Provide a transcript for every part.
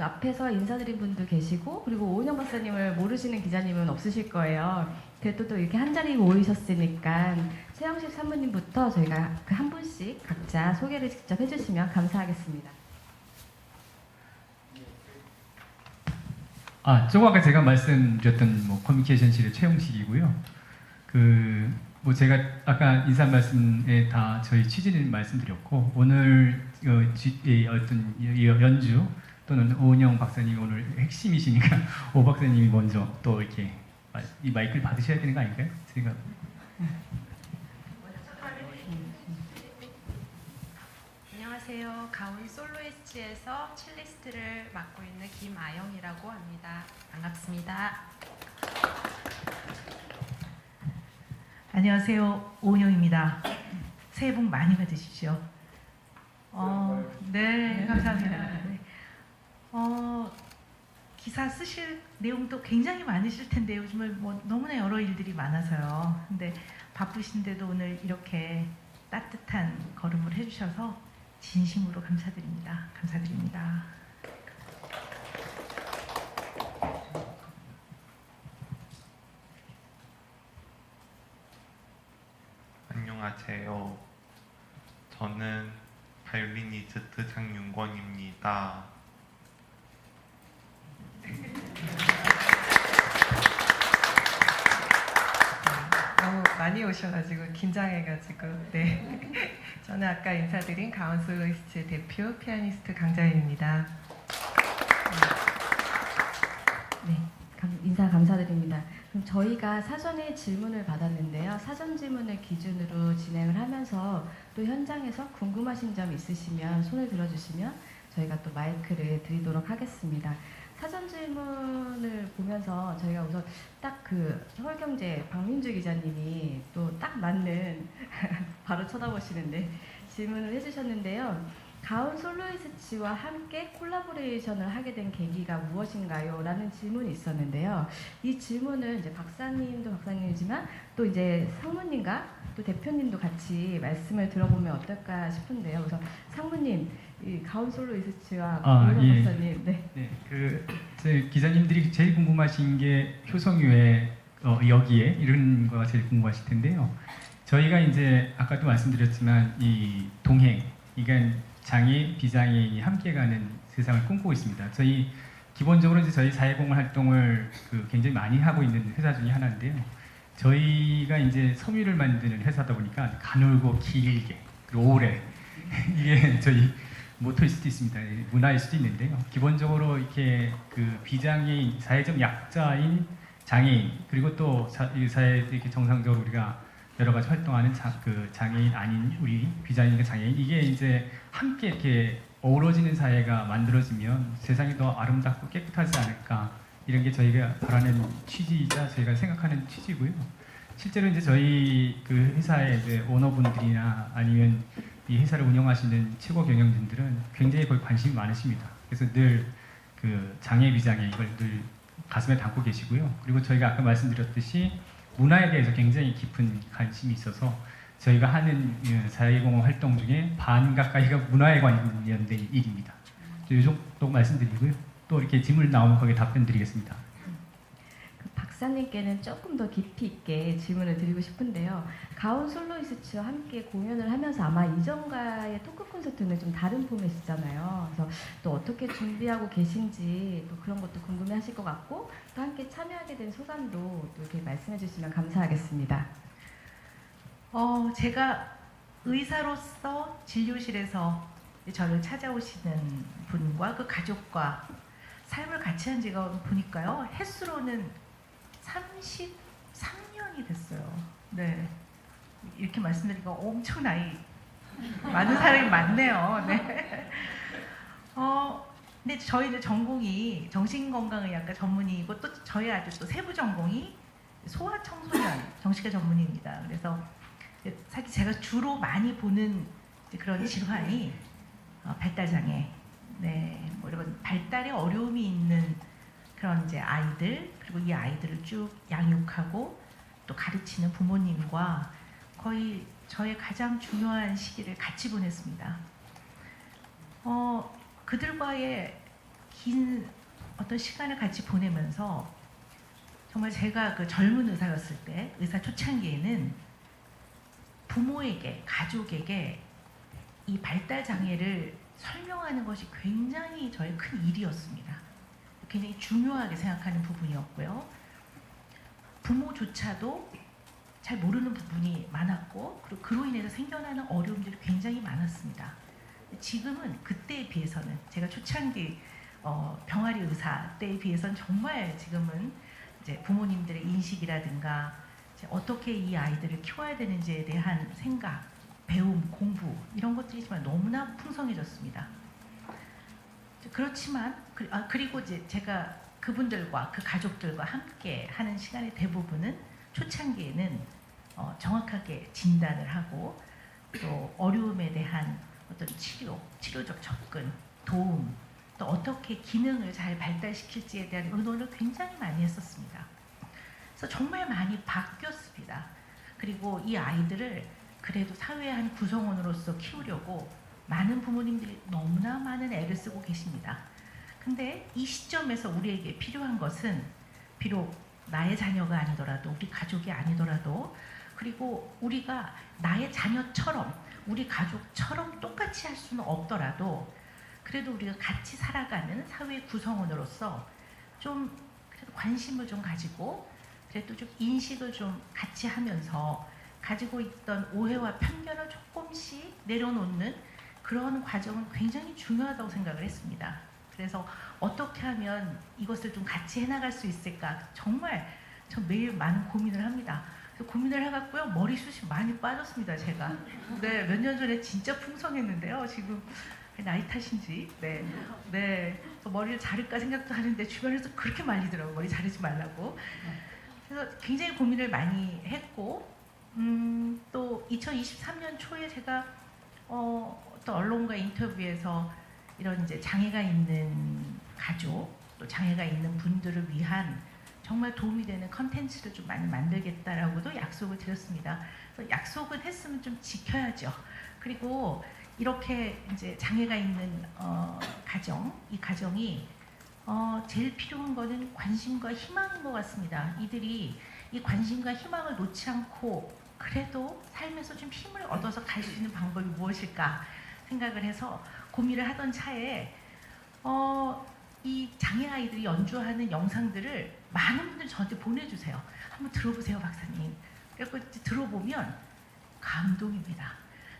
앞에서 인사드린 분도 계시고 그리고 오은영 박사님을 모르시는 기자님은 없으실 거예요. 그래도 또 이렇게 한자리 모이셨으니까 최영식 사모님부터 저희가 그 한 분씩 각자 소개를 직접 해주시면 감사하겠습니다. 조금 아까 제가 말씀드렸던 커뮤니케이션실의 최용식이고요. 제가 아까 인사 말씀에 다 저희 취지는 말씀드렸고 오늘 어떤 연주 또는 오은영 박사님이 오늘 핵심이시니까 오 박사님이 먼저 또 이렇게 이 마이크를 받으셔야 되는 거 아닌가요? 제가 안녕하세요. 가온 솔로이스트에서 첼리스트를 맡고 있는 김아영이라고 합니다. 반갑습니다. 안녕하세요. 오은영입니다. 새해 복 많이 받으십시오. 네, 감사합니다. 네. 기사 쓰실 내용도 굉장히 많으실 텐데 요즘은 너무나 여러 일들이 많아서요. 근데 바쁘신데도 오늘 이렇게 따뜻한 걸음을 해주셔서 진심으로 감사드립니다. 감사드립니다. 안녕하세요. 저는 바이올리니스트 장윤권입니다. 너무 많이 오셔가지고 긴장해가지고 네. 저는 아까 인사드린 가온 솔로이스트 대표 피아니스트 강자윤입니다. 네, 인사 감사드립니다. 그럼 저희가 사전에 질문을 받았는데요. 사전 질문을 기준으로 진행을 하면서 또 현장에서 궁금하신 점 있으시면 손을 들어주시면 저희가 또 마이크를 드리도록 하겠습니다. 사전 질문을 보면서 저희가 우선 딱 서울경제 박민주 기자님이 또 딱 맞는 바로 쳐다보시는데 질문을 해주셨는데요. 가온 솔로이스트와 함께 콜라보레이션을 하게 된 계기가 무엇인가요? 라는 질문이 있었는데요. 이 질문을 이제 박사님도 박사님이지만 또 이제 상무님과 또 대표님도 같이 말씀을 들어보면 어떨까 싶은데요. 그래서 상무님, 이 가온 솔로이스트와 오은영 박사님, 제 기자님들이 제일 궁금하신 게 효성유의 여기에 이런 거가 제일 궁금하실 텐데요. 저희가 이제 아까도 말씀드렸지만 이 동행, 그러니까 장애인, 비장애인이 함께 가는 세상을 꿈꾸고 있습니다. 저희 기본적으로 이제 저희 사회공헌 활동을 굉장히 많이 하고 있는 회사 중에 하나인데요. 저희가 이제 섬유를 만드는 회사다 보니까 가늘고 길게 그리고 오래 이게 저희 모토일 수도 있습니다. 문화일 수도 있는데요. 기본적으로 이렇게 비장애인, 사회적 약자인 장애인 그리고 또 사회 이렇게 정상적으로 우리가 여러 가지 활동하는 장애인 아닌 우리 비장애인과 장애인 이게 이제 함께 이렇게 어우러지는 사회가 만들어지면 세상이 더 아름답고 깨끗하지 않을까 이런 게 저희가 바라는 취지이자 저희가 생각하는 취지고요. 실제로 이제 저희 회사의 이제 오너분들이나 아니면 이 회사를 운영하시는 최고 경영진들은 굉장히 거기 관심이 많으십니다. 그래서 늘 장애 비장애 이걸 늘 가슴에 담고 계시고요. 그리고 저희가 아까 말씀드렸듯이 문화에 대해서 굉장히 깊은 관심이 있어서 저희가 하는 사회공헌 활동 중에 반 가까이가 문화에 관련된 일입니다. 이 정도 말씀드리고요. 또 이렇게 질문 나오면 거기에 답변 드리겠습니다. 박사님께는 조금 더 깊이 있게 질문을 드리고 싶은데요. 가온 솔로이스트와 함께 공연을 하면서 아마 이전과의 토크 콘서트는 좀 다른 포맷이잖아요. 그래서 또 어떻게 준비하고 계신지 또 그런 것도 궁금해하실 것 같고 또 함께 참여하게 된 소감도 또 이렇게 말씀해 주시면 감사하겠습니다. 제가 의사로서 진료실에서 저를 찾아오시는 분과 그 가족과 삶을 같이 한 지가 보니까요. 횟수로는 33년이 됐어요. 네. 이렇게 말씀드리니까 엄청 나이 많은 사람이 많네요. 네. 근데 저희는 전공이 정신건강의학과 전문의이고 또 저희 아들 또 세부 전공이 소아청소년 정신과 전문의입니다. 그래서 사실 제가 주로 많이 보는 그런 질환이 발달장애, 네, 이런 발달에 어려움이 있는 그런 이제 아이들 그리고 이 아이들을 쭉 양육하고 또 가르치는 부모님과 거의 저의 가장 중요한 시기를 같이 보냈습니다. 그들과의 긴 어떤 시간을 같이 보내면서 정말 제가 그 젊은 의사였을 때, 의사 초창기에는 부모에게, 가족에게 이 발달 장애를 설명하는 것이 굉장히 저의 큰 일이었습니다. 굉장히 중요하게 생각하는 부분이었고요. 부모조차도 잘 모르는 부분이 많았고, 그리고 그로 인해서 생겨나는 어려움들이 굉장히 많았습니다. 지금은 그때에 비해서는, 제가 초창기 병아리 의사 때에 비해서는 정말 지금은 이제 부모님들의 인식이라든가 이제 어떻게 이 아이들을 키워야 되는지에 대한 생각, 배움, 공부 이런 것들이 정말 너무나 풍성해졌습니다. 그렇지만 그리고 이제 제가 그분들과 그 가족들과 함께 하는 시간의 대부분은 초창기에는 정확하게 진단을 하고 또 어려움에 대한 어떤 치료적 접근, 도움, 또 어떻게 기능을 잘 발달시킬지에 대한 의논을 굉장히 많이 했었습니다. 그래서 정말 많이 바뀌었습니다. 그리고 이 아이들을 그래도 사회의 한 구성원으로서 키우려고 많은 부모님들이 너무나 많은 애를 쓰고 계십니다. 근데 이 시점에서 우리에게 필요한 것은 비록 나의 자녀가 아니더라도, 우리 가족이 아니더라도, 그리고 우리가 나의 자녀처럼, 우리 가족처럼 똑같이 할 수는 없더라도 그래도 우리가 같이 살아가는 사회 구성원으로서 좀 그래도 관심을 좀 가지고, 그래도 좀 인식을 좀 같이 하면서 가지고 있던 오해와 편견을 조금씩 내려놓는 그런 과정은 굉장히 중요하다고 생각을 했습니다. 그래서 어떻게 하면 이것을 좀 같이 해나갈 수 있을까, 정말 저 매일 많은 고민을 합니다. 그래서 고민을 해갖고요, 머리숱이 많이 빠졌습니다, 제가. 네, 몇 년 전에 진짜 풍성했는데요, 지금 나이 탓인지, 그래서 머리를 자를까 생각도 하는데 주변에서 그렇게 말리더라고요, 머리 자르지 말라고. 그래서 굉장히 고민을 많이 했고, 또 2023년 초에 제가 어떤 언론과 인터뷰에서 이런 이제 장애가 있는 가족, 또 장애가 있는 분들을 위한 정말 도움이 되는 컨텐츠를 좀 많이 만들겠다라고도 약속을 드렸습니다. 그래서 약속을 했으면 좀 지켜야죠. 그리고 이렇게 이제 장애가 있는 이 가정이 제일 필요한 거는 관심과 희망인 것 같습니다. 이들이 이 관심과 희망을 놓지 않고 그래도 삶에서 좀 힘을 얻어서 갈 수 있는 방법이 무엇일까 생각을 해서 고민을 하던 차에 이 장애 아이들이 연주하는 영상들을 많은 분들이 저한테 보내주세요. 한번 들어보세요, 박사님. 그래서 들어보면 감동입니다.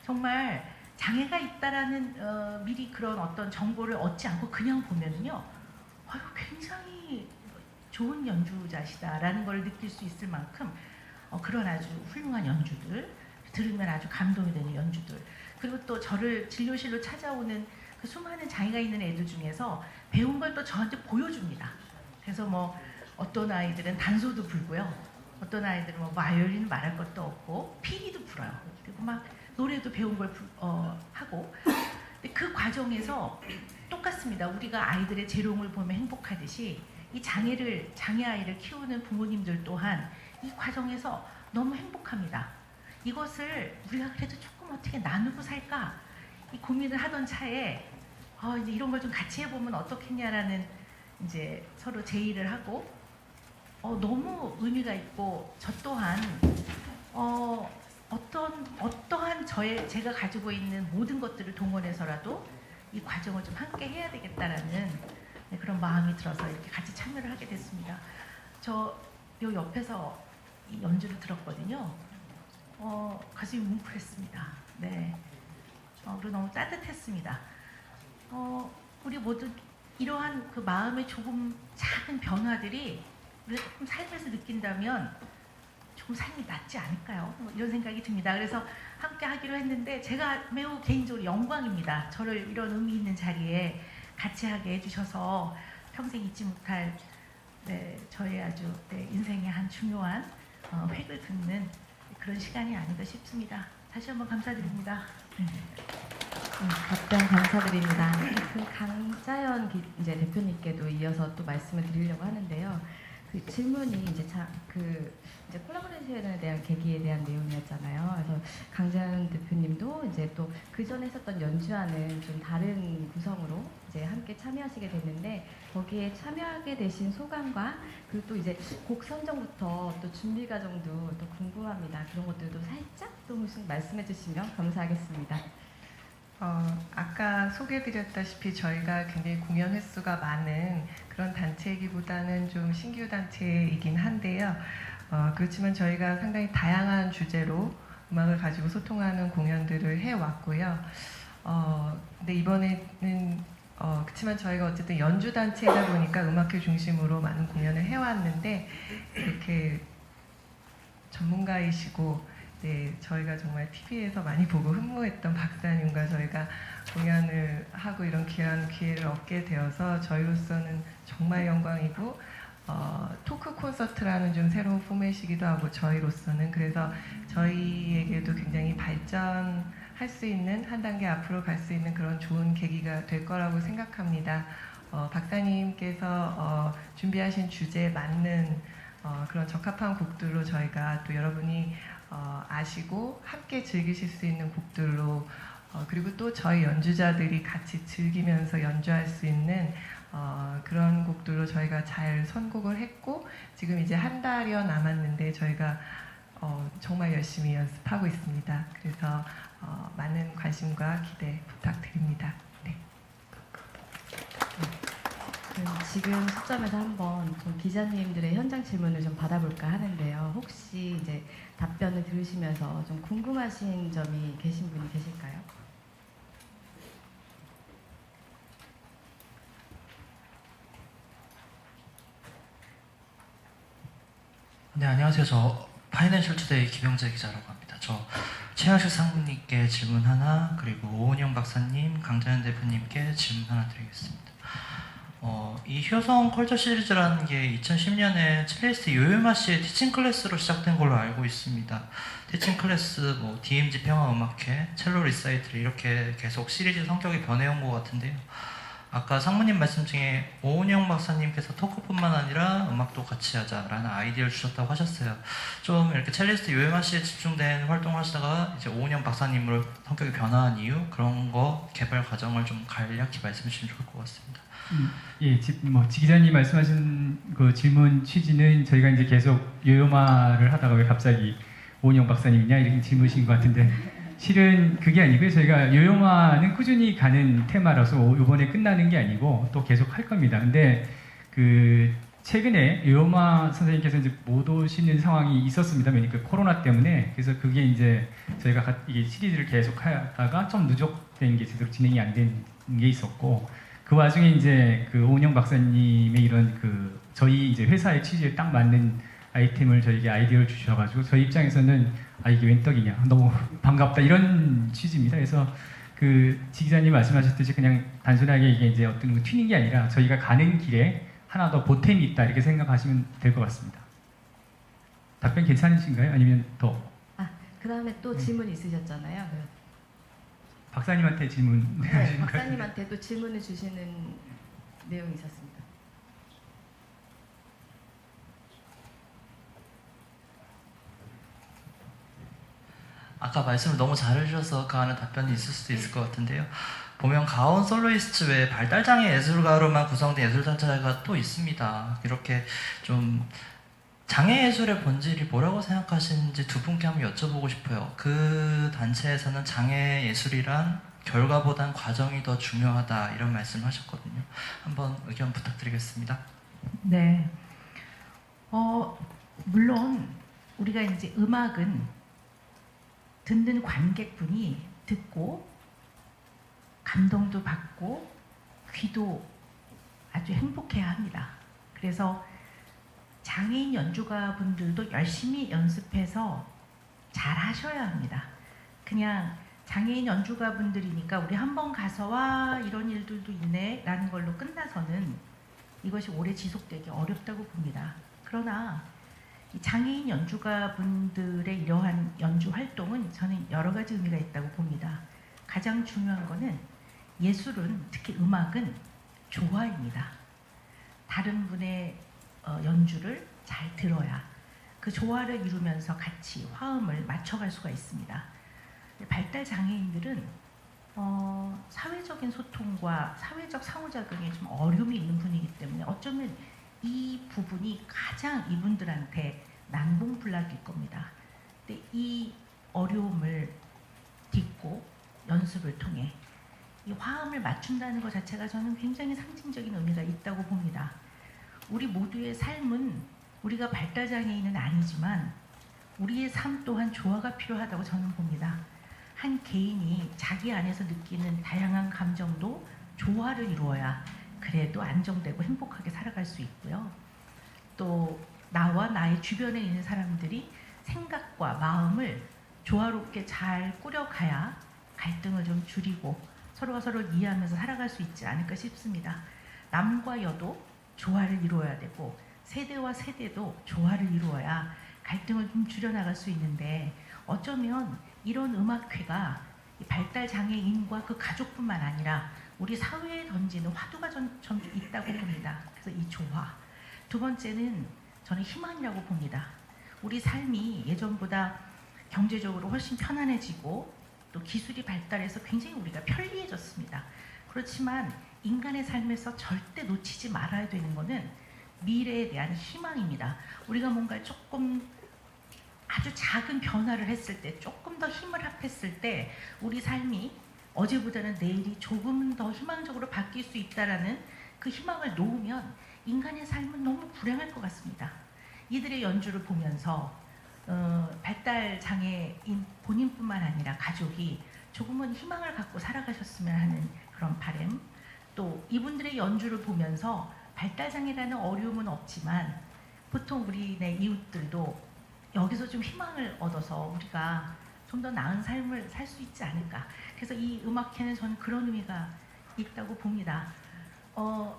정말 장애가 있다라는 미리 그런 어떤 정보를 얻지 않고 그냥 보면은요, 굉장히 좋은 연주자시다라는 걸 느낄 수 있을 만큼 그런 아주 훌륭한 연주들, 들으면 아주 감동이 되는 연주들, 그리고 또 저를 진료실로 찾아오는 그 수많은 장애가 있는 애들 중에서 배운 걸 또 저한테 보여줍니다. 그래서 뭐 어떤 아이들은 단소도 불고요, 어떤 아이들은 뭐 바이올린 말할 것도 없고 피리도 불어요. 그리고 막 노래도 배운 걸 하고, 근데 그 과정에서 똑같습니다. 우리가 아이들의 재롱을 보면 행복하듯이 이 장애 아이를 키우는 부모님들 또한 이 과정에서 너무 행복합니다. 이것을 우리가 그래도 조금 어떻게 나누고 살까, 이 고민을 하던 차에 이제 이런 걸 좀 같이 해보면 어떻겠냐라는 이제 서로 제의를 하고, 너무 의미가 있고, 저 또한 어떠한 제가 가지고 있는 모든 것들을 동원해서라도 이 과정을 좀 함께 해야 되겠다라는 그런 마음이 들어서 이렇게 같이 참여를 하게 됐습니다. 저 요 옆에서 이 연주를 들었거든요. 가슴이 뭉클했습니다. 네. 그리고 너무 따뜻했습니다. 우리 모두 이러한 그 마음의 조금 작은 변화들이 우리가 조금 삶에서 느낀다면 조금 삶이 낫지 않을까요? 이런 생각이 듭니다. 그래서 함께 하기로 했는데 제가 매우 개인적으로 영광입니다. 저를 이런 의미 있는 자리에 같이 하게 해주셔서 평생 잊지 못할 저의 아주 인생의 한 중요한 획을 긋는 그런 시간이 아닌가 싶습니다. 다시 한번 감사드립니다. 답변 감사드립니다. 그 강자연 이제 대표님께도 이어서 또 말씀을 드리려고 하는데요. 그 질문이 이제 콜라보레이션에 대한 계기에 대한 내용이었잖아요. 그래서 강재현 대표님도 이제 또 그 전에 했었던 연주와는 좀 다른 구성으로 이제 함께 참여하시게 됐는데 거기에 참여하게 되신 소감과 그리고 또 이제 곡 선정부터 또 준비 과정도 또 궁금합니다. 그런 것들도 살짝 또 말씀해 주시면 감사하겠습니다. 아까 소개드렸다시피 저희가 굉장히 공연 횟수가 많은 그런 단체이기보다는 좀 신규 단체이긴 한데요. 그렇지만 저희가 상당히 다양한 주제로 음악을 가지고 소통하는 공연들을 해왔고요. 근데 이번에는 그렇지만 저희가 어쨌든 연주 단체이다 보니까 음악회 중심으로 많은 공연을 해왔는데 이렇게 전문가이시고 네, 저희가 정말 TV에서 많이 보고 흠모했던 박사님과 저희가 공연을 하고 이런 귀한 기회를 얻게 되어서 저희로서는 정말 영광이고 토크 콘서트라는 좀 새로운 포맷이기도 하고 저희로서는 그래서 저희에게도 굉장히 발전할 수 있는 한 단계 앞으로 갈 수 있는 그런 좋은 계기가 될 거라고 생각합니다. 박사님께서 준비하신 주제에 맞는 그런 적합한 곡들로 저희가 또 여러분이 아시고 함께 즐기실 수 있는 곡들로 그리고 또 저희 연주자들이 같이 즐기면서 연주할 수 있는 그런 곡들로 저희가 잘 선곡을 했고 지금 이제 한 달여 남았는데 저희가 정말 열심히 연습하고 있습니다. 그래서 많은 관심과 기대 부탁드립니다. 네. 그럼 지금 시점에서 한번 좀 기자님들의 현장 질문을 좀 받아볼까 하는데요. 혹시 이제 답변을 들으시면서 좀 궁금하신 점이 계신 분이 계실까요? 네, 안녕하세요. 저 파이낸셜 투데이 김영재 기자라고 합니다. 저 최양식 상무님께 질문 하나, 그리고 오은영 박사님, 강자연 대표님께 질문 하나 드리겠습니다. 이 효성 컬처 시리즈라는 게 2010년에 첼리스트 요요마 씨의 티칭 클래스로 시작된 걸로 알고 있습니다. 티칭 클래스, DMZ 평화음악회, 첼로 리사이틀 이렇게 계속 시리즈 성격이 변해온 것 같은데요. 아까 상무님 말씀 중에 오은영 박사님께서 토크뿐만 아니라 음악도 같이 하자라는 아이디어를 주셨다고 하셨어요. 좀 이렇게 첼리스트 요요마 씨에 집중된 활동을 하시다가 이제 오은영 박사님으로 성격이 변화한 이유 그런 거 개발 과정을 좀 간략히 말씀해 주시면 좋을 것 같습니다. 예, 지 기자님 말씀하신 그 질문 취지는 저희가 이제 계속 요요마를 하다가 왜 갑자기 오은영 박사님이냐 이렇게 질문이신 것 같은데 실은 그게 아니고요. 저희가 요요마는 꾸준히 가는 테마라서 이번에 끝나는 게 아니고 또 계속 할 겁니다. 근데 그 최근에 요요마 선생님께서 이제 못 오시는 상황이 있었습니다. 그러니까 코로나 때문에. 그래서 그게 이제 저희가 이게 시리즈를 계속 하다가 좀 누적된 게 제대로 진행이 안 된 게 있었고 그 와중에 이제 그 오은영 박사님의 이런 그 저희 이제 회사의 취지에 딱 맞는 아이템을 저희에게 아이디어를 주셔가지고 저희 입장에서는 이게 웬 떡이냐 너무 반갑다 이런 취지입니다. 그래서 그 지 기자님 말씀하셨듯이 그냥 단순하게 이게 이제 어떤 거 튀는 게 아니라 저희가 가는 길에 하나 더 보탬이 있다 이렇게 생각하시면 될 것 같습니다. 답변 괜찮으신가요? 아니면 더? 그 다음에 또 질문 있으셨잖아요. 박사님한테 질문. 네, 박사님한테 또 질문을 주시는 내용이 있었습니다. 아까 말씀을 너무 잘해주셔서 그 안에 답변이 있을 수도 있을 것 같은데요. 보면 가온 솔로이스트 외에 발달장애 예술가로만 구성된 예술단체가 또 있습니다. 이렇게 좀 장애 예술의 본질이 뭐라고 생각하시는지 두 분께 한번 여쭤보고 싶어요. 그 단체에서는 장애 예술이란 결과보단 과정이 더 중요하다 이런 말씀을 하셨거든요. 한번 의견 부탁드리겠습니다. 네. 물론 우리가 이제 음악은 듣는 관객분이 듣고 감동도 받고 귀도 아주 행복해야 합니다. 그래서 장애인 연주가분들도 열심히 연습해서 잘 하셔야 합니다. 그냥 장애인 연주가분들이니까 우리 한번 가서 와 이런 일들도 있네 라는 걸로 끝나서는 이것이 오래 지속되기 어렵다고 봅니다. 그러나 이 장애인 연주가분들의 이러한 연주 활동은 저는 여러 가지 의미가 있다고 봅니다. 가장 중요한 거는 예술은, 특히 음악은 조화입니다. 다른 분의 연주를 잘 들어야 그 조화를 이루면서 같이 화음을 맞춰갈 수가 있습니다. 발달 장애인들은 사회적인 소통과 사회적 상호작용에 좀 어려움이 있는 분이기 때문에 어쩌면 이 부분이 가장 이분들한테 난공불락일 겁니다. 근데 이 어려움을 딛고 연습을 통해 이 화음을 맞춘다는 것 자체가 저는 굉장히 상징적인 의미가 있다고 봅니다. 우리 모두의 삶은 우리가 발달장애인은 아니지만 우리의 삶 또한 조화가 필요하다고 저는 봅니다. 한 개인이 자기 안에서 느끼는 다양한 감정도 조화를 이루어야 그래도 안정되고 행복하게 살아갈 수 있고요. 또 나와 나의 주변에 있는 사람들이 생각과 마음을 조화롭게 잘 꾸려가야 갈등을 좀 줄이고 서로가 서로를 이해하면서 살아갈 수 있지 않을까 싶습니다. 남과 여도 조화를 이루어야 되고 세대와 세대도 조화를 이루어야 갈등을 좀 줄여나갈 수 있는데 어쩌면 이런 음악회가 발달 장애인과 그 가족뿐만 아니라 우리 사회에 던지는 화두가 좀 있다고 봅니다. 그래서 이 조화. 두 번째는 저는 희망이라고 봅니다. 우리 삶이 예전보다 경제적으로 훨씬 편안해지고 또 기술이 발달해서 굉장히 우리가 편리해졌습니다. 그렇지만 인간의 삶에서 절대 놓치지 말아야 되는 것은 미래에 대한 희망입니다. 우리가 뭔가 조금 아주 작은 변화를 했을 때, 조금 더 힘을 합했을 때 우리 삶이 어제보다는 내일이 조금은 더 희망적으로 바뀔 수 있다라는 그 희망을 놓으면 인간의 삶은 너무 불행할 것 같습니다. 이들의 연주를 보면서 발달 장애인 본인뿐만 아니라 가족이 조금은 희망을 갖고 살아가셨으면 하는 그런 바람, 또 이분들의 연주를 보면서 발달장애라는 어려움은 없지만 보통 우리네 이웃들도 여기서 좀 희망을 얻어서 우리가 좀 더 나은 삶을 살 수 있지 않을까. 그래서 이 음악회는 저는 그런 의미가 있다고 봅니다.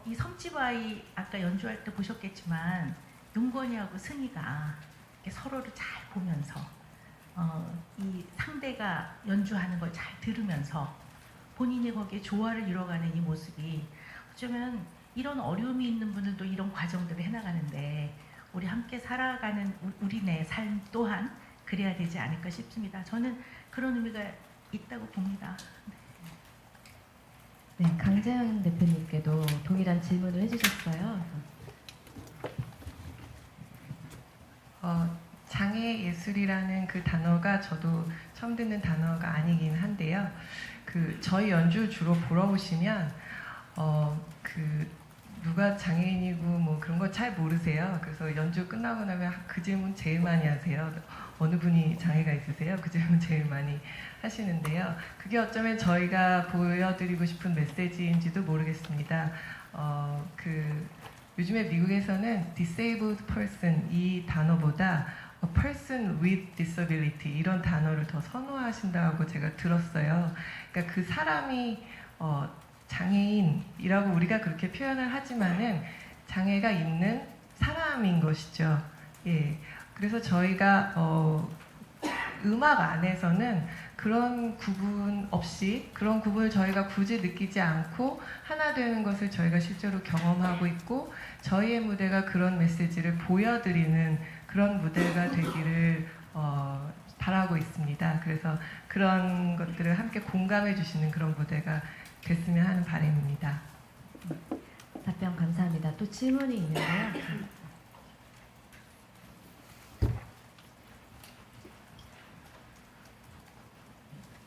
이 섬집아이 아까 연주할 때 보셨겠지만 윤건이하고 승희가 이렇게 서로를 잘 보면서 이 상대가 연주하는 걸 잘 들으면서 본인이 거기에 조화를 이뤄가는 이 모습이 어쩌면 이런 어려움이 있는 분들도 이런 과정들을 해나가는데 우리 함께 살아가는 우리네 삶 또한 그래야 되지 않을까 싶습니다. 저는 그런 의미가 있다고 봅니다. 네, 강재현 대표님께도 동일한 질문을 해주셨어요. 장애 예술이라는 그 단어가 저도 처음 듣는 단어가 아니긴 한데요. 저희 연주 주로 보러 오시면 누가 장애인이고 뭐 그런 거 잘 모르세요. 그래서 연주 끝나고 나면 그 질문 제일 많이 하세요. 어느 분이 장애가 있으세요? 그 질문 제일 많이 하시는데요. 그게 어쩌면 저희가 보여드리고 싶은 메시지인지도 모르겠습니다. 요즘에 미국에서는 disabled person 이 단어보다 a person with disability 이런 단어를 더 선호하신다고 제가 들었어요. 그러니까 그 사람이 장애인이라고 우리가 그렇게 표현을 하지만은 장애가 있는 사람인 것이죠. 예. 그래서 저희가 음악 안에서는 그런 구분 없이 그런 구분을 저희가 굳이 느끼지 않고 하나 되는 것을 저희가 실제로 경험하고 있고 저희의 무대가 그런 메시지를 보여드리는 그런 무대가 되기를 바라고 있습니다. 그래서 그런 것들을 함께 공감해 주시는 그런 무대가 됐으면 하는 바람입니다. 답변 감사합니다. 또 질문이 있는데요.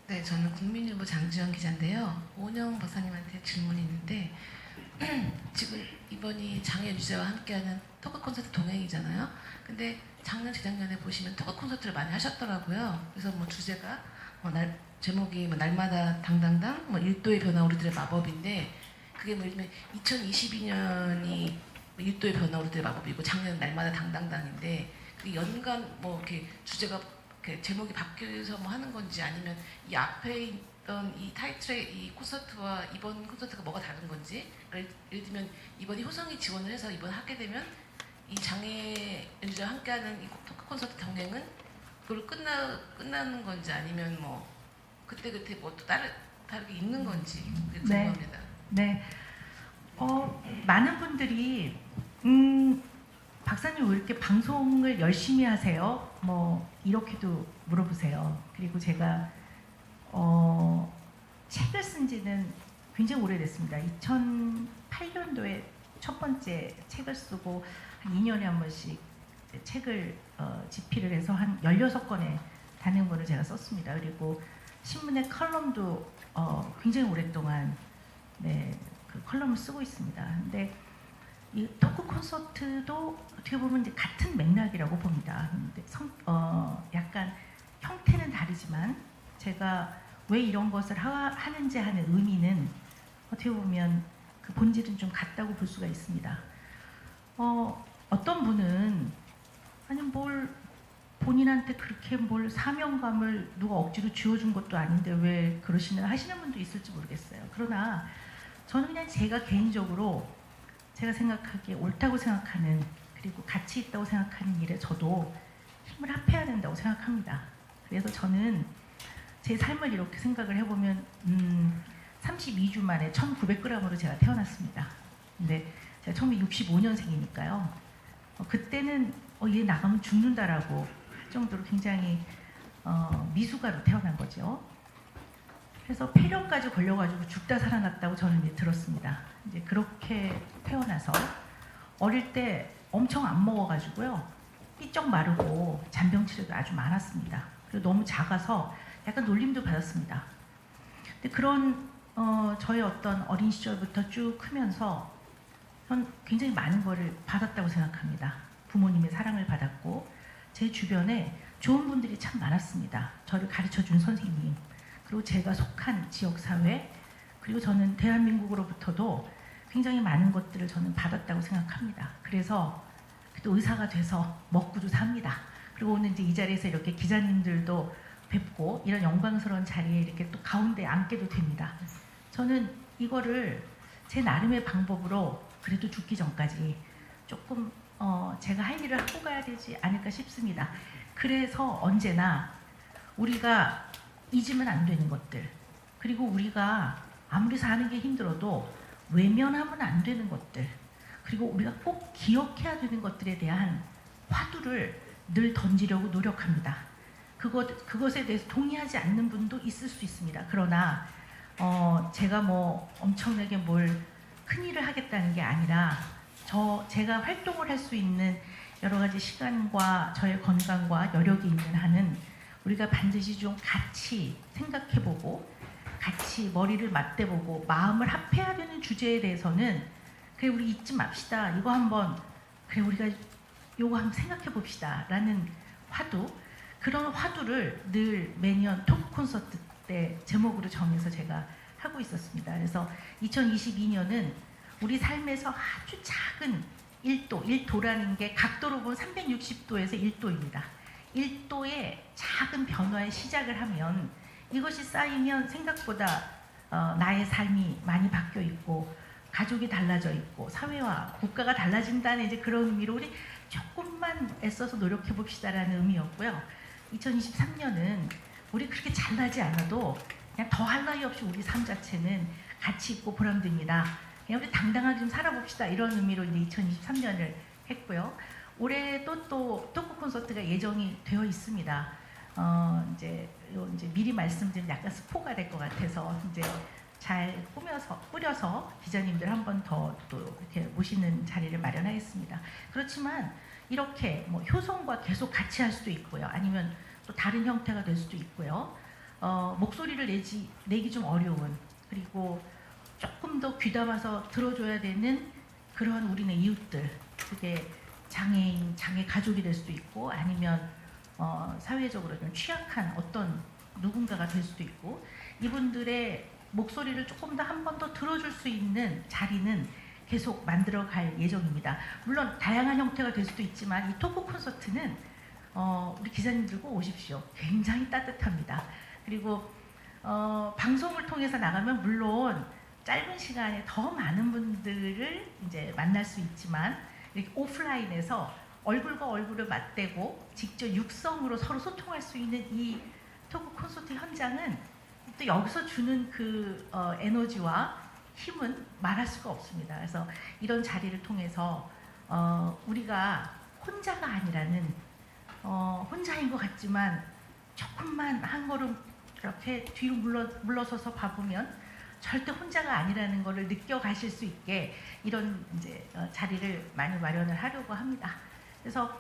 네, 저는 국민일보 장지연 기자인데요. 오은영 박사님한테 질문이 있는데 지금 이번이 장애 유지자와 함께하는 토크 콘서트 동행이잖아요. 근데 작년, 재작년에 보시면 토크 콘서트를 많이 하셨더라고요. 그래서 뭐 주제가 제목이 날마다 당당당, 일도의 변화 우리들의 마법인데 그게 예를 들면 2022년이 일도의 변화 우리들의 마법이고 작년 날마다 당당당인데 그 연간 이렇게 주제가 이렇게 제목이 바뀌어서 하는 건지 아니면 이 앞에 있던 이 타이틀의 이 콘서트와 이번 콘서트가 뭐가 다른 건지 예를 들면 이번에 효성이 지원을 해서 이번 하게 되면 이 장애 연주자와 함께하는 이 토크 콘서트 동행은 그걸 끝나는 건지 아니면 그때그때 또 다르게 있는 건지 궁금합니다. 네. 많은 분들이 박사님 왜 이렇게 방송을 열심히 하세요? 뭐 이렇게도 물어보세요. 그리고 제가 책을 쓴 지는 굉장히 오래됐습니다. 2008년도에 첫 번째 책을 쓰고 한 2년에 한 번씩 책을 집필을 해서 한 16권의 단행본을 제가 썼습니다. 그리고 신문의 컬럼도 굉장히 오랫동안 그 컬럼을 쓰고 있습니다. 근데 이 토크 콘서트도 어떻게 보면 이제 같은 맥락이라고 봅니다. 근데 약간 형태는 다르지만 제가 왜 이런 것을 하는지 하는 의미는 어떻게 보면 그 본질은 좀 같다고 볼 수가 있습니다. 어떤 분은 아니 뭘 본인한테 그렇게 뭘 사명감을 누가 억지로 쥐어준 것도 아닌데 왜 그러시나 하시는 분도 있을지 모르겠어요. 그러나 저는 그냥 제가 개인적으로 제가 생각하기에 옳다고 생각하는 그리고 가치 있다고 생각하는 일에 저도 힘을 합해야 된다고 생각합니다. 그래서 저는 제 삶을 이렇게 생각을 해보면 32주 만에 1900g으로 제가 태어났습니다. 근데 제가 1965년생이니까요. 그때는 얘 나가면 죽는다라고 할 정도로 굉장히 미숙아로 태어난 거죠. 그래서 폐렴까지 걸려가지고 죽다 살아났다고 저는 이제 들었습니다. 이제 그렇게 태어나서 어릴 때 엄청 안 먹어가지고요. 삐쩍 마르고 잔병 치레도 아주 많았습니다. 그리고 너무 작아서 약간 놀림도 받았습니다. 근데 그런 저의 어떤 어린 시절부터 쭉 크면서 전 굉장히 많은 거를 받았다고 생각합니다. 부모님의 사랑을 받았고 제 주변에 좋은 분들이 참 많았습니다. 저를 가르쳐준 선생님, 그리고 제가 속한 지역사회, 그리고 저는 대한민국으로부터도 굉장히 많은 것들을 저는 받았다고 생각합니다. 그래서 또 의사가 돼서 먹고도 삽니다. 그리고 오늘 이제 이 자리에서 이렇게 기자님들도 뵙고 이런 영광스러운 자리에 이렇게 또 가운데 앉게도 됩니다. 저는 이거를 제 나름의 방법으로 그래도 죽기 전까지 조금 제가 할 일을 하고 가야 되지 않을까 싶습니다. 그래서 언제나 우리가 잊으면 안 되는 것들, 그리고 우리가 아무리 사는 게 힘들어도 외면하면 안 되는 것들, 그리고 우리가 꼭 기억해야 되는 것들에 대한 화두를 늘 던지려고 노력합니다. 그것에 대해서 동의하지 않는 분도 있을 수 있습니다. 그러나 제가 뭐 엄청나게 뭘 큰일을 하겠다는 게 아니라 제가 활동을 할 수 있는 여러 가지 시간과 저의 건강과 여력이 있는 한은 우리가 반드시 좀 같이 생각해보고 같이 머리를 맞대보고 마음을 합해야 되는 주제에 대해서는 그래 우리 잊지 맙시다. 이거 한번 그래 우리가 요거 한번 생각해 봅시다 라는 화두, 그런 화두를 늘 매년 토크 콘서트 때 제목으로 정해서 제가 하고 있었습니다. 그래서 2022년은 우리 삶에서 아주 작은 1도라는 게 각도로 보면 360도에서 1도입니다. 1도의 작은 변화의 시작을 하면 이것이 쌓이면 생각보다 나의 삶이 많이 바뀌어 있고 가족이 달라져 있고 사회와 국가가 달라진다는 이제 그런 의미로 우리 조금만 애써서 노력해 봅시다라는 의미였고요. 2023년은 우리 그렇게 잘나지 않아도 그냥 더 할 나위 없이 우리 삶 자체는 가치 있고 보람됩니다. 그냥 우리 당당하게 좀 살아봅시다. 이런 의미로 이제 2023년을 했고요. 올해도 또 토크 콘서트가 예정이 되어 있습니다. 이제 미리 말씀드리면 약간 스포가 될 것 같아서 이제 잘 꾸려서 기자님들 한 번 더 또 이렇게 모시는 자리를 마련하겠습니다. 그렇지만 이렇게 뭐 효성과 계속 같이 할 수도 있고요. 아니면 또 다른 형태가 될 수도 있고요. 목소리를 내기 좀 어려운, 그리고 조금 더 귀담아서 들어줘야 되는 그런 우리네 이웃들, 그게 장애인, 장애 가족이 될 수도 있고 아니면 사회적으로 좀 취약한 어떤 누군가가 될 수도 있고, 이분들의 목소리를 조금 더 한 번 더 들어줄 수 있는 자리는 계속 만들어 갈 예정입니다. 물론 다양한 형태가 될 수도 있지만 이 토크 콘서트는 우리 기자님들 꼭 오십시오. 굉장히 따뜻합니다. 그리고 방송을 통해서 나가면 물론 짧은 시간에 더 많은 분들을 이제 만날 수 있지만 이렇게 오프라인에서 얼굴과 얼굴을 맞대고 직접 육성으로 서로 소통할 수 있는 이 토크 콘서트 현장은 또 여기서 주는 그 에너지와 힘은 말할 수가 없습니다. 그래서 이런 자리를 통해서 우리가 혼자가 아니라는 혼자인 것 같지만 조금만 한 걸음 이렇게 뒤로 물러서서 봐보면 절대 혼자가 아니라는 것을 느껴가실 수 있게 이런 이제 자리를 많이 마련을 하려고 합니다. 그래서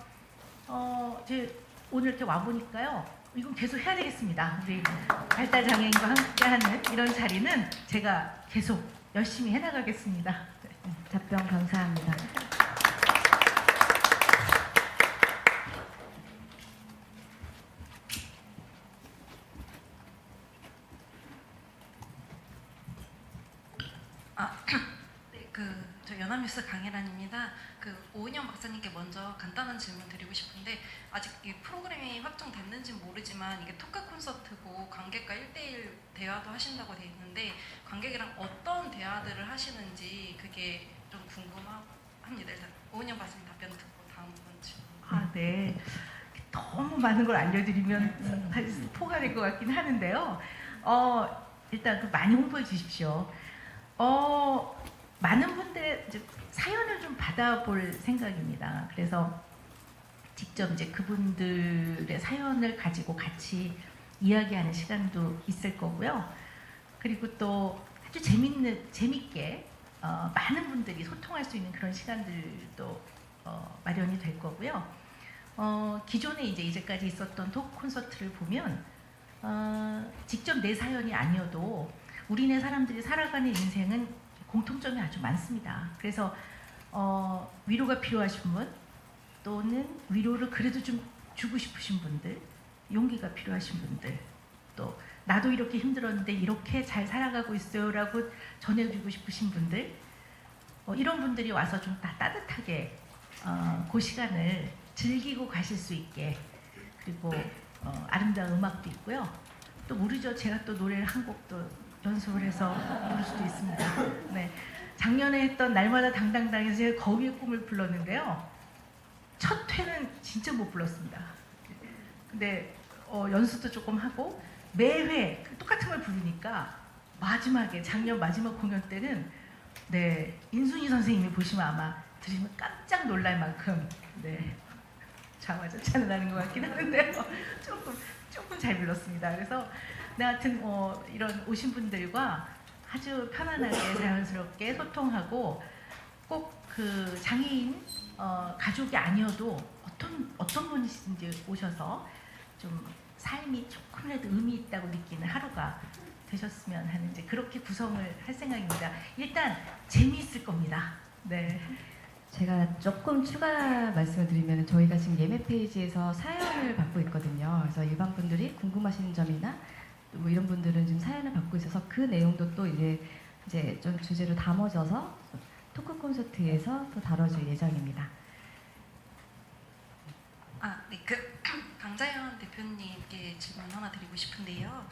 이제 오늘 이렇게 와 보니까요, 이건 계속 해야 되겠습니다. 우리 발달 장애인과 함께하는 이런 자리는 제가 계속 열심히 해나가겠습니다. 네, 답변 감사합니다. 네, 저 연합뉴스 강혜란입니다. 오은영 박사님께 먼저 간단한 질문 드리고 싶은데 아직 이 프로그램이 확정됐는지 모르지만 이게 토크 콘서트고 관객과 1대1 대화도 하신다고 돼 있는데 관객이랑 어떤 대화들을 하시는지 그게 좀 궁금합니다. 일단 오은영 박사님 답변 듣고 다음 번 질문. 네. 너무 많은 걸 알려드리면 사실 스포가 될 것 같긴 하는데요. 일단 많이 홍보해 주십시오. 많은 분들의 이제 사연을 좀 받아볼 생각입니다. 그래서 직접 이제 그분들의 사연을 가지고 같이 이야기하는 시간도 있을 거고요. 그리고 또 아주 재밌게 많은 분들이 소통할 수 있는 그런 시간들도 마련이 될 거고요. 기존에 이제까지 있었던 토크 콘서트를 보면 직접 내 사연이 아니어도 우리네 사람들이 살아가는 인생은 공통점이 아주 많습니다. 그래서 위로가 필요하신 분 또는 위로를 그래도 좀 주고 싶으신 분들, 용기가 필요하신 분들, 또 나도 이렇게 힘들었는데 이렇게 잘 살아가고 있어요 라고 전해주고 싶으신 분들, 이런 분들이 와서 좀 따뜻하게 그 시간을 즐기고 가실 수 있게, 그리고 아름다운 음악도 있고요. 또 모르죠, 제가 또 노래를 한 곡도 연습을 해서 부를 수도 있습니다. 네, 작년에 했던 날마다 당당당에서 제가 거위의 꿈을 불렀는데요. 첫 회는 진짜 못 불렀습니다. 근데 연습도 조금 하고 매회 똑같은 걸 부르니까 마지막에 작년 마지막 공연 때는 네, 인순이 선생님이 보시면 아마 들으시면 깜짝 놀랄 만큼 네, 자화자찬을 하는 것 같긴 하는데요. 조금 잘 불렀습니다. 그래서 하여튼 이런 오신 분들과 아주 편안하게 자연스럽게 소통하고 꼭 그 장애인 가족이 아니어도 어떤 분이든지 오셔서 좀 삶이 조금이라도 의미 있다고 느끼는 하루가 되셨으면 하는 이제 그렇게 구성을 할 생각입니다. 일단 재미있을 겁니다. 네. 제가 조금 추가 말씀을 드리면 저희가 지금 예매 페이지에서 사연을 받고 있거든요. 그래서 일반 분들이 궁금하신 점이나 뭐 이런 분들은 지금 사연을 받고 있어서 그 내용도 또 이제 좀 주제로 담아져서 토크 콘서트에서 또 다뤄질 예정입니다. 네, 강자연 대표님께 질문 하나 드리고 싶은데요.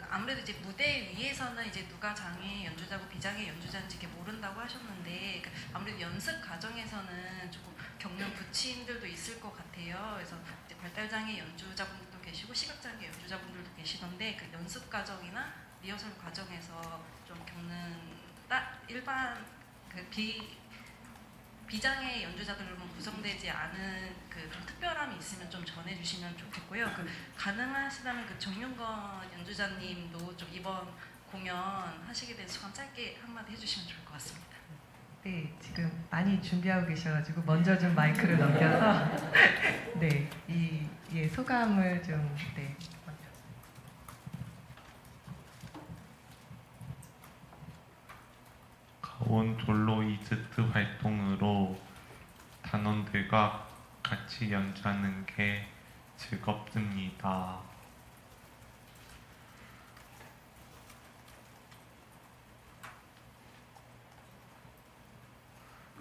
아무래도 이제 무대 위에서는 이제 누가 장애 연주자고 비장애 연주자인지 이렇게 모른다고 하셨는데 아무래도 연습 과정에서는 조금 겪는 부침들도 있을 것 같아요. 그래서 이제 발달장애 연주자분들도 계시고 시각장애 연주자분들도 계시던데 그 연습 과정이나 리허설 과정에서 좀 겪는 일반 비장애 연주자들로만 구성되지 않은 좀 특별함이 있으면 좀 전해주시면 좋겠고요. 가능하시다면 정윤건 연주자님도 좀 이번 공연 하시게 된 소감 짧게 한마디 해주시면 좋을 것 같습니다. 네, 지금 많이 준비하고 계셔가지고 먼저 좀 마이크를 넘겨서 네, 이 소감을 좀 네. 가온 졸로이즈트 활동으로 단원들과 같이 연주하는 게 즐겁습니다.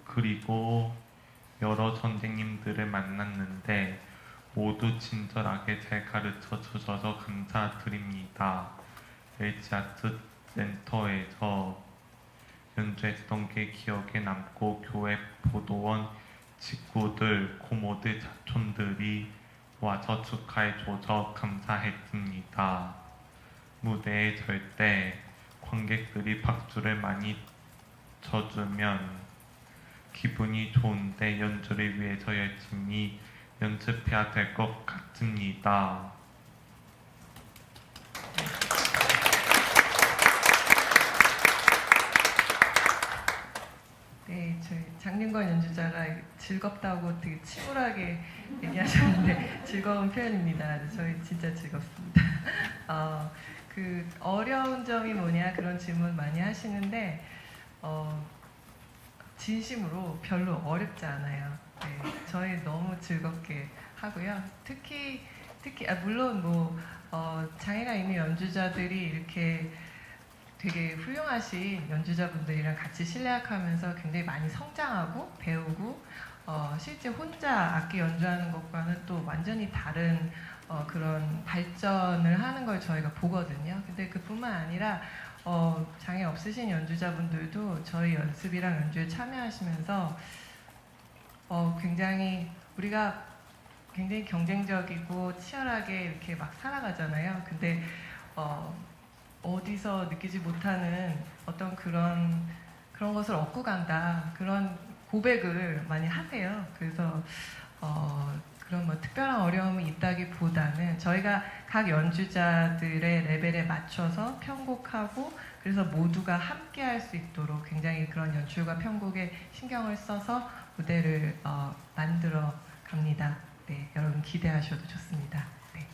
그리고 여러 선생님들을 만났는데 모두 친절하게 잘 가르쳐 주셔서 감사드립니다. LG아트 센터에서 연주했던 게 기억에 남고 교회 보도원 직구들, 고모들, 자촌들이 와서 축하해줘서 감사했습니다. 무대에 설 때 관객들이 박수를 많이 쳐주면 기분이 좋은데 연주를 위해서 열심히 연습해야 될 것 같습니다. 네, 저희 장윤건 연주자가 즐겁다고 되게 치밀하게 얘기하셨는데 즐거운 표현입니다. 저희 진짜 즐겁습니다. 그 어려운 점이 뭐냐 그런 질문 많이 하시는데 진심으로 별로 어렵지 않아요. 네, 저희 너무 즐겁게 하고요. 특히 물론 뭐 장애가 있는 연주자들이 이렇게 되게 훌륭하신 연주자분들이랑 같이 실내악하면서 굉장히 많이 성장하고 배우고 실제 혼자 악기 연주하는 것과는 또 완전히 다른 그런 발전을 하는 걸 저희가 보거든요. 근데 그뿐만 아니라 장애 없으신 연주자분들도 저희 연습이랑 연주에 참여하시면서 굉장히 우리가 굉장히 경쟁적이고 치열하게 이렇게 막 살아가잖아요. 근데 어디서 느끼지 못하는 어떤 그런 것을 얻고 간다 그런 고백을 많이 하세요. 그래서 그런 뭐 특별한 어려움이 있다기보다는 저희가 각 연주자들의 레벨에 맞춰서 편곡하고 그래서 모두가 함께 할 수 있도록 굉장히 그런 연출과 편곡에 신경을 써서 무대를 만들어 갑니다. 네, 여러분 기대하셔도 좋습니다. 네.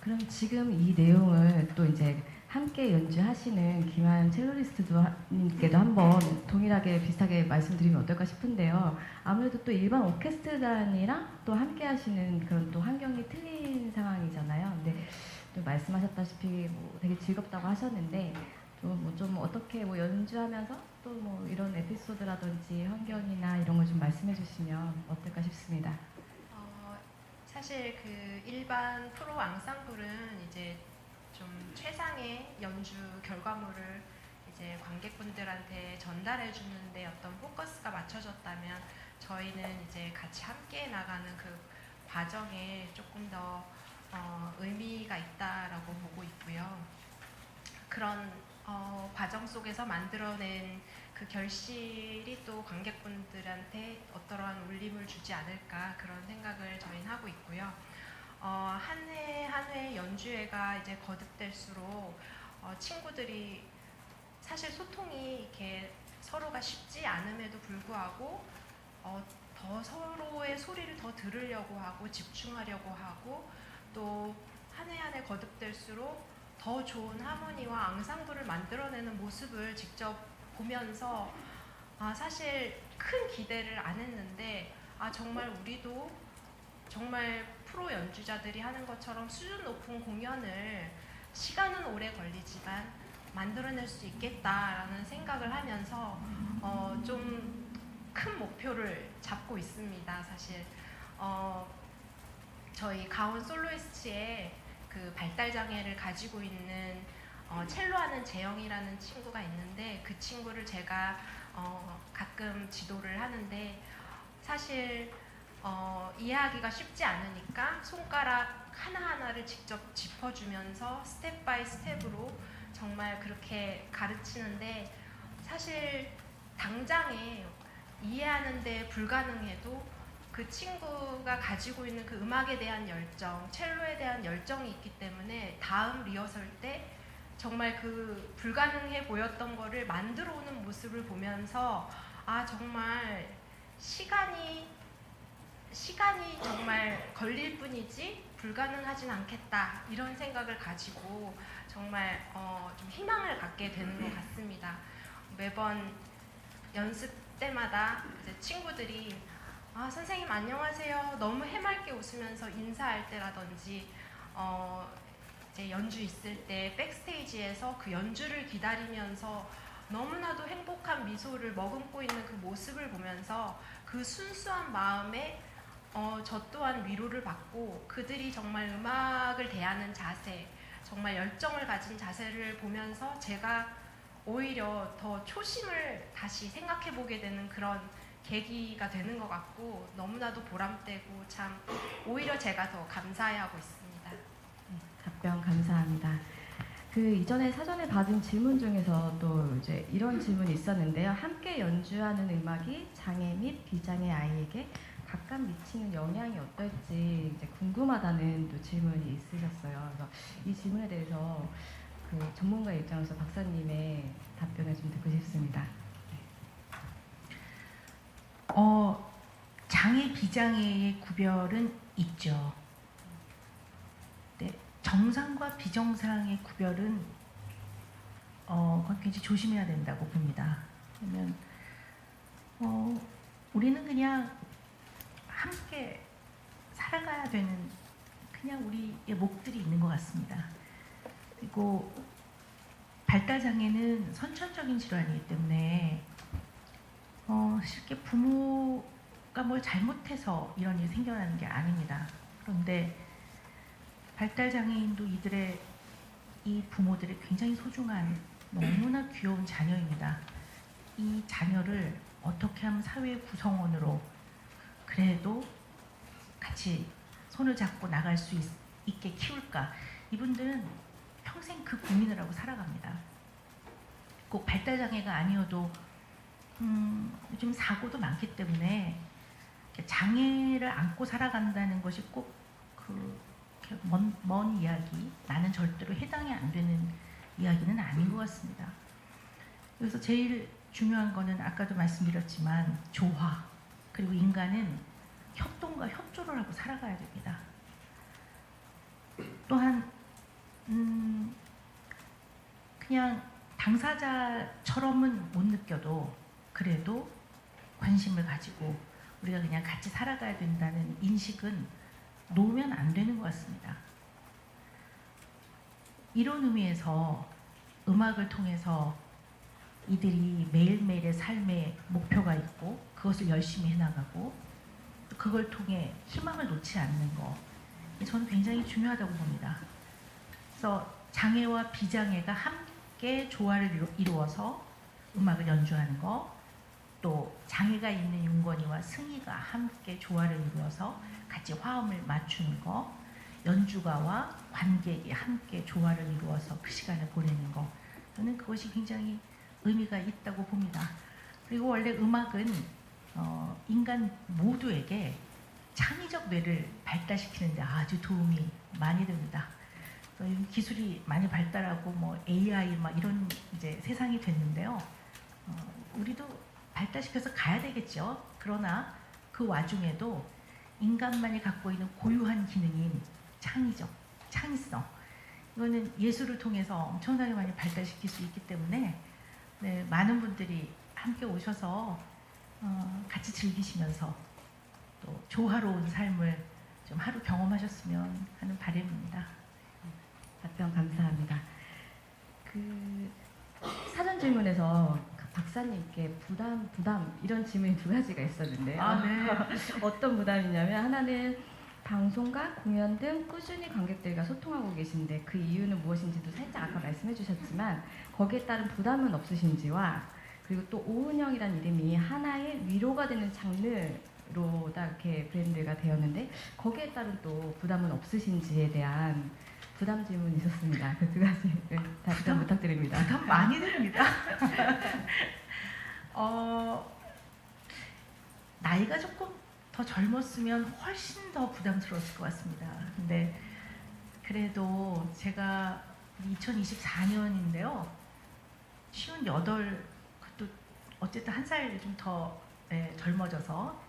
그럼 지금 이 내용을 또 이제 함께 연주하시는 김한 첼로리스트님께도 한번 동일하게 비슷하게 말씀드리면 어떨까 싶은데요. 아무래도 또 일반 오케스트라단이랑 또 함께 하시는 그런 또 환경이 틀린 상황이잖아요. 근데 또 말씀하셨다시피 뭐 되게 즐겁다고 하셨는데 좀 어떻게 뭐 연주하면서 또 뭐 이런 에피소드라든지 환경이나 이런 걸 좀 말씀해 주시면 어떨까 싶습니다. 사실 그 일반 프로 앙상블은 이제 좀 최상의 연주 결과물을 이제 관객분들한테 전달해 주는데 어떤 포커스가 맞춰졌다면 저희는 이제 같이 함께 나가는 그 과정에 조금 더 의미가 있다라고 보고 있고요. 그런 과정 속에서 만들어낸 그 결실이 또 관객분들한테 어떠한 울림을 주지 않을까 그런 생각을 저희는 하고 있고요. 한 회 연주회가 이제 거듭될수록 친구들이 사실 소통이 이렇게 서로가 쉽지 않음에도 불구하고 더 서로의 소리를 더 들으려고 하고 집중하려고 하고 또 한 해 한 해 거듭될수록 더 좋은 하모니와 앙상블을 만들어내는 모습을 직접 보면서 사실 큰 기대를 안 했는데 정말 우리도 정말 프로 연주자들이 하는 것처럼 수준 높은 공연을 시간은 오래 걸리지만 만들어낼 수 있겠다라는 생각을 하면서 좀 큰 목표를 잡고 있습니다. 사실 저희 가온 솔로이스트에 그 발달 장애를 가지고 있는 첼로하는 재영이라는 친구가 있는데 그 친구를 제가 가끔 지도를 하는데 사실 이해하기가 쉽지 않으니까 손가락 하나하나를 직접 짚어주면서 스텝 바이 스텝으로 정말 그렇게 가르치는데 사실 당장에 이해하는데 불가능해도 그 친구가 가지고 있는 그 음악에 대한 열정, 첼로에 대한 열정이 있기 때문에 다음 리허설 때 정말 그 불가능해 보였던 거를 만들어 오는 모습을 보면서 정말 시간이 정말 걸릴 뿐이지 불가능하진 않겠다 이런 생각을 가지고 정말 좀 희망을 갖게 되는 것 같습니다. 매번 연습 때마다 이제 친구들이 선생님 안녕하세요 너무 해맑게 웃으면서 인사할 때라든지 이제 연주 있을 때 백스테이지에서 그 연주를 기다리면서 너무나도 행복한 미소를 머금고 있는 그 모습을 보면서 그 순수한 마음에 저 또한 위로를 받고 그들이 정말 음악을 대하는 자세, 정말 열정을 가진 자세를 보면서 제가 오히려 더 초심을 다시 생각해 보게 되는 그런 계기가 되는 것 같고 너무나도 보람되고 참 오히려 제가 더 감사해하고 있습니다. 답변 감사합니다. 그 이전에 사전에 받은 질문 중에서 또 이제 이런 질문이 있었는데요. 함께 연주하는 음악이 장애 및 비장애 아이에게 각각 미치는 영향이 어떨지 이제 궁금하다는 또 질문이 있으셨어요. 그래서 이 질문에 대해서 그 전문가 입장에서 박사님의 답변을 좀 듣고 싶습니다. 장애 비장애의 구별은 있죠. 네, 정상과 비정상의 구별은 그건 굉장히 조심해야 된다고 봅니다. 왜냐면 우리는 그냥 함께 살아가야 되는 그냥 우리의 몫들이 있는 것 같습니다. 그리고 발달장애는 선천적인 질환이기 때문에 쉽게 부모가 뭘 잘못해서 이런 일이 생겨나는 게 아닙니다. 그런데 발달장애인도 이들의 이 부모들의 굉장히 소중한 너무나 귀여운 자녀입니다. 이 자녀를 어떻게 하면 사회의 구성원으로 그래도 같이 손을 잡고 나갈 수 있게 키울까? 이분들은 평생 그 고민을 하고 살아갑니다. 꼭 발달장애가 아니어도 요즘 사고도 많기 때문에 장애를 안고 살아간다는 것이 꼭 먼 이야기, 나는 절대로 해당이 안 되는 이야기는 아닌 것 같습니다. 그래서 제일 중요한 거는 아까도 말씀드렸지만 조화, 그리고 인간은 협동과 협조를 하고 살아가야 됩니다. 또한 그냥 당사자처럼은 못 느껴도 그래도 관심을 가지고 우리가 그냥 같이 살아가야 된다는 인식은 놓으면 안 되는 것 같습니다. 이런 의미에서 음악을 통해서 이들이 매일매일의 삶에 목표가 있고 그것을 열심히 해나가고 그걸 통해 희망을 놓지 않는 거, 저는 굉장히 중요하다고 봅니다. 그래서 장애와 비장애가 함께 조화를 이루어서 음악을 연주하는 거, 또 장애가 있는 윤건이와 승희가 함께 조화를 이루어서 같이 화음을 맞추는 거, 연주가와 관객이 함께 조화를 이루어서 그 시간을 보내는 거, 저는 그것이 굉장히 의미가 있다고 봅니다. 그리고 원래 음악은 인간 모두에게 창의적 뇌를 발달시키는데 아주 도움이 많이 됩니다. 기술이 많이 발달하고 뭐 AI 막 이런 이제 세상이 됐는데요. 우리도 발달시켜서 가야 되겠죠. 그러나 그 와중에도 인간만이 갖고 있는 고유한 기능인 창의성, 이거는 예술을 통해서 엄청나게 많이 발달시킬 수 있기 때문에 네, 많은 분들이 함께 오셔서 같이 즐기시면서 또 조화로운 삶을 좀 하루 경험하셨으면 하는 바람입니다. 답변 감사합니다. 그 사전 질문에서 박사님께 부담 이런 질문이 두 가지가 있었는데요. 아, 네. 어떤 부담이냐면 하나는 방송과 공연 등 꾸준히 관객들과 소통하고 계신데 그 이유는 무엇인지도 살짝 아까 말씀해 주셨지만 거기에 따른 부담은 없으신지와 그리고 또 오은영이라는 이름이 하나의 위로가 되는 장르로 딱 이렇게 브랜드가 되었는데 거기에 따른 또 부담은 없으신지에 대한 부담 질문이 있었습니다. 그 두 가지 답변 부탁드립니다. 부담 많이 드립니다. 나이가 조금 더 젊었으면 훨씬 더 부담스러웠을 것 같습니다. 근데 그래도 제가 2024년인데요. 58, 그것도 어쨌든 한 살 좀 더 젊어져서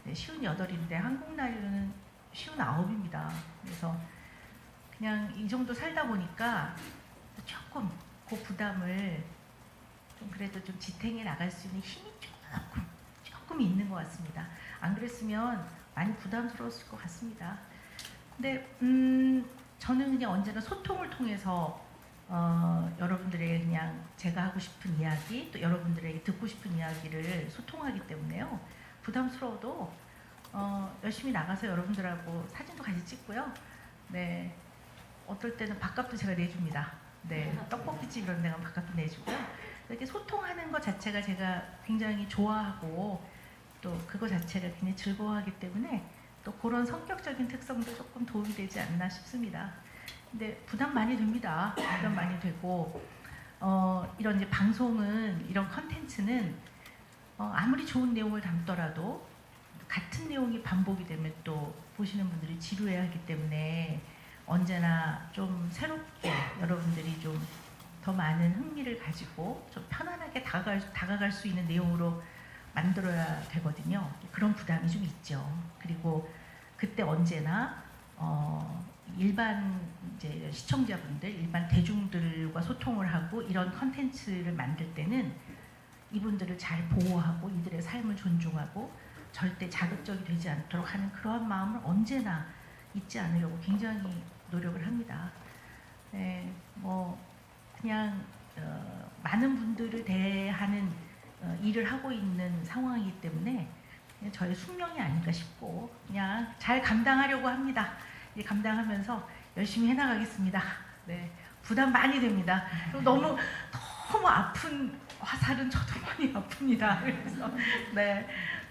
58인데 한국 나이로는 59입니다. 그래서 그냥 이 정도 살다 보니까 조금 그 부담을 좀 그래도 좀 지탱해 나갈 수 있는 힘이 조금 있는 것 같습니다. 안 그랬으면 많이 부담스러웠을 것 같습니다. 근데 저는 그냥 언제나 소통을 통해서 여러분들에게 그냥 제가 하고 싶은 이야기, 또 여러분들에게 듣고 싶은 이야기를 소통하기 때문에요. 부담스러워도 열심히 나가서 여러분들하고 사진도 같이 찍고요. 네, 어떨 때는 밥값도 제가 내줍니다. 네, 떡볶이집 이런 데 가면 밥값도 내주고요. 이렇게 소통하는 것 자체가 제가 굉장히 좋아하고 또 그거 자체를 굉장히 즐거워하기 때문에 또 그런 성격적인 특성도 조금 도움이 되지 않나 싶습니다. 근데 부담 많이 됩니다. 부담 많이 되고 이런 이제 방송은 이런 컨텐츠는 아무리 좋은 내용을 담더라도 같은 내용이 반복이 되면 또 보시는 분들이 지루해하기 때문에 언제나 좀 새롭게 여러분들이 좀 더 많은 흥미를 가지고 좀 편안하게 다가갈 수 있는 내용으로 만들어야 되거든요. 그런 부담이 좀 있죠. 그리고 그때 언제나 일반 이제 시청자분들, 일반 대중들과 소통을 하고 이런 컨텐츠를 만들 때는 이분들을 잘 보호하고 이들의 삶을 존중하고 절대 자극적이 되지 않도록 하는 그러한 마음을 언제나 잊지 않으려고 굉장히 노력을 합니다. 네, 뭐 그냥 많은 분들을 대하는 일을 하고 있는 상황이기 때문에 그냥 저의 숙명이 아닌가 싶고 그냥 잘 감당하려고 합니다. 이제 감당하면서 열심히 해나가겠습니다. 네, 부담 많이 됩니다. 너무 아픈 화살은 저도 많이 아픕니다. 그래서 네,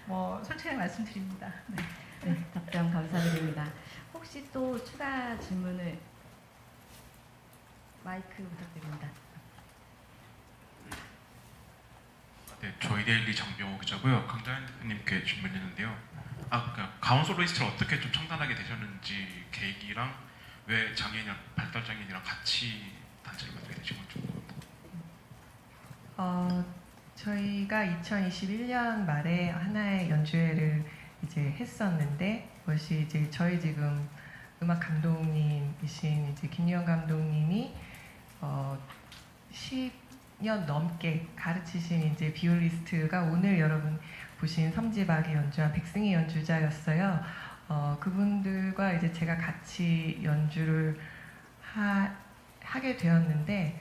뭐 솔직히 말씀드립니다. 네. 네, 답변 감사드립니다. 혹시 또 추가 질문을 마이크 부탁드립니다. 네, 저희데일리 정병호 기자고요. 강자연 대표님께 질문했는데요. 그러니까 가운솔로이스트를 어떻게 좀 창단하게 되셨는지 계기랑 왜 장애인이랑 발달장애인이랑 같이 단체를 만들게 되신 건지 궁금합니다. 저희가 2021년 말에 하나의 연주회를 이제 했었는데 그것이 이제 저희 지금 음악 감독님이신 이제 김유영 감독님이 10년 넘게 가르치신 이제 비올리스트가 오늘 여러분 보신 섬지박이 연주한 백승희 연주자였어요. 그분들과 이제 제가 같이 연주를 하게 되었는데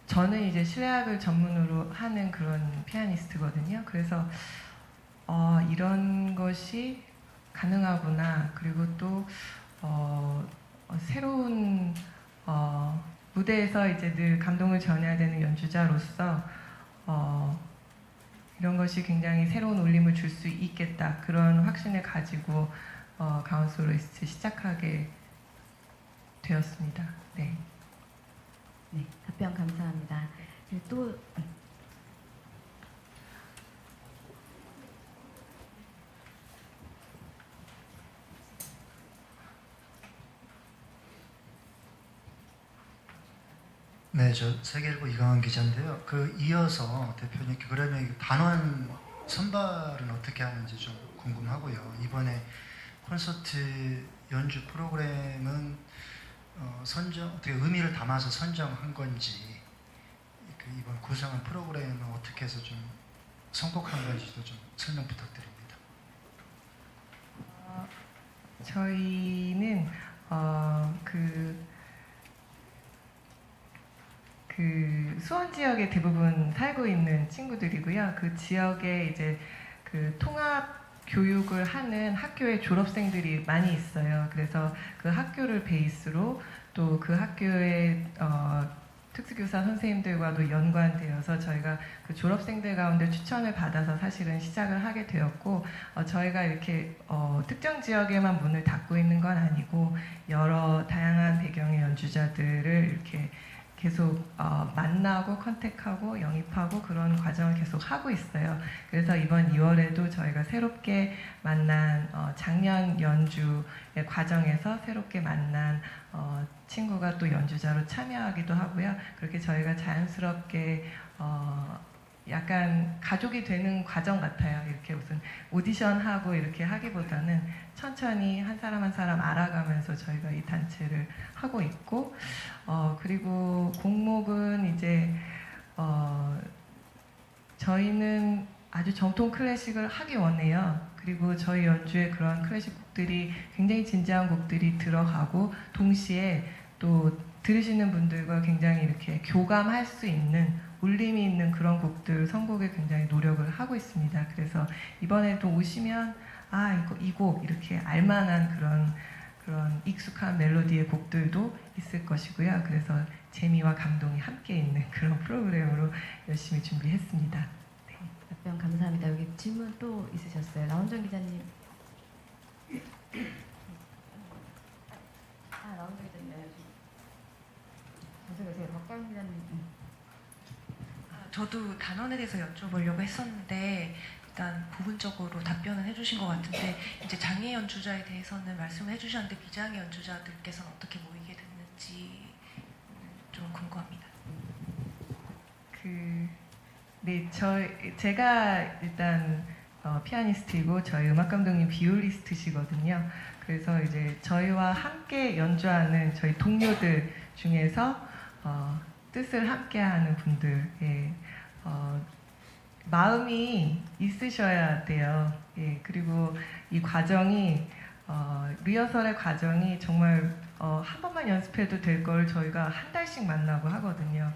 저는 이제 실내악을 전문으로 하는 그런 피아니스트거든요. 그래서 이런 것이 가능하구나. 그리고 또 새로운 무대에서 이제 늘 감동을 전해야 되는 연주자로서 이런 것이 굉장히 새로운 울림을 줄 수 있겠다. 그런 확신을 가지고 가운솔로이스트 시작하게 되었습니다. 네. 네, 답변 감사합니다. 또 네, 저 세계일보 이강환 기자인데요. 이어서 대표님께 그러면 단원 선발은 어떻게 하는지 좀 궁금하고요. 이번에 콘서트 연주 프로그램은 어떻게 의미를 담아서 선정한 건지 이번 구성한 프로그램은 어떻게 해서 좀 선곡한 건지도 좀 설명 부탁드립니다. 저희는 수원 지역에 대부분 살고 있는 친구들이고요. 그 지역에 이제 통합 교육을 하는 학교의 졸업생들이 많이 있어요. 그래서 그 학교를 베이스로 또 그 학교의 특수교사 선생님들과도 연관되어서 저희가 그 졸업생들 가운데 추천을 받아서 사실은 시작을 하게 되었고 저희가 이렇게 특정 지역에만 문을 닫고 있는 건 아니고 여러 다양한 배경의 연주자들을 이렇게 계속 만나고 컨택하고 영입하고 그런 과정을 계속 하고 있어요. 그래서 이번 2월에도 저희가 새롭게 만난 작년 연주의 과정에서 새롭게 만난 친구가 또 연주자로 참여하기도 하고요. 그렇게 저희가 자연스럽게 약간 가족이 되는 과정 같아요. 이렇게 무슨 오디션하고 이렇게 하기보다는 천천히 한 사람 한 사람 알아가면서 저희가 이 단체를 하고 있고 그리고 곡목은 이제 저희는 아주 정통 클래식을 하기 원해요. 그리고 저희 연주에 그런 클래식 곡들이 굉장히 진지한 곡들이 들어가고 동시에 또 들으시는 분들과 굉장히 이렇게 교감할 수 있는 울림이 있는 그런 곡들 선곡에 굉장히 노력을 하고 있습니다. 그래서 이번에도 오시면 이 곡 이렇게 알만한 그런 익숙한 멜로디의 곡들도 있을 것이고요. 그래서 재미와 감동이 함께 있는 그런 프로그램으로 열심히 준비했습니다. 네. 답변 감사합니다. 여기 질문 또 있으셨어요. 나원정 기자님. 나원정 기자님. 박수영 기자님. 저도 단원에 대해서 여쭤보려고 했었는데 일단 부분적으로 답변을 해주신 것 같은데 이제 장애 연주자에 대해서는 말씀을 해주셨는데 비장애 연주자들께서는 어떻게 모이게 됐는지 좀 궁금합니다. 네, 제가 일단 피아니스트이고 저희 음악 감독님 비올리스트시거든요. 그래서 이제 저희와 함께 연주하는 저희 동료들 중에서 뜻을 함께하는 분들, 마음이 있으셔야 돼요. 예, 그리고 이 과정이 리허설의 과정이 정말 한 번만 연습해도 될 걸 저희가 한 달씩 만나고 하거든요.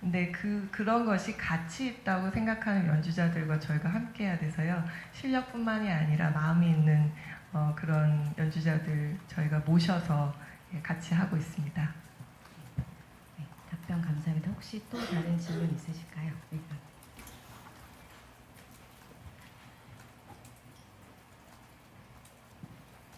근데 그런 것이 가치 있다고 생각하는 연주자들과 저희가 함께해야 돼서요. 실력뿐만이 아니라 마음이 있는 그런 연주자들 저희가 모셔서 같이 하고 있습니다. 네, 답변 감사합니다. 혹시 또 다른 질문 있으실까요? 네.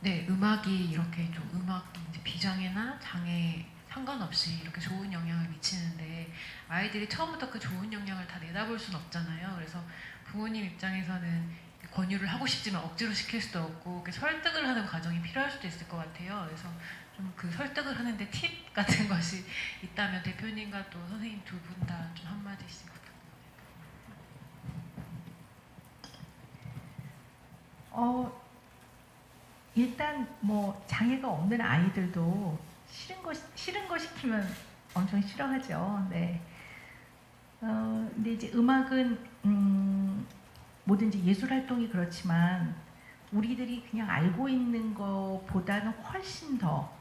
네, 음악이 이렇게 좀 음악이 이제 비장애나 장애 상관없이 이렇게 좋은 영향을 미치는데 아이들이 처음부터 그 좋은 영향을 다 내다볼 수는 없잖아요. 그래서 부모님 입장에서는 권유를 하고 싶지만 억지로 시킬 수도 없고 이렇게 설득을 하는 과정이 필요할 수도 있을 것 같아요. 그래서 좀 그 설득을 하는데 팁 같은 것이 있다면 대표님과 또 선생님 두 분 다 좀 한마디씩 일단 뭐 장애가 없는 아이들도 싫은 거 시키면 엄청 싫어하죠. 네. 근데 이제 음악은 뭐든지 예술 활동이 그렇지만 우리들이 그냥 알고 있는 것보다는 훨씬 더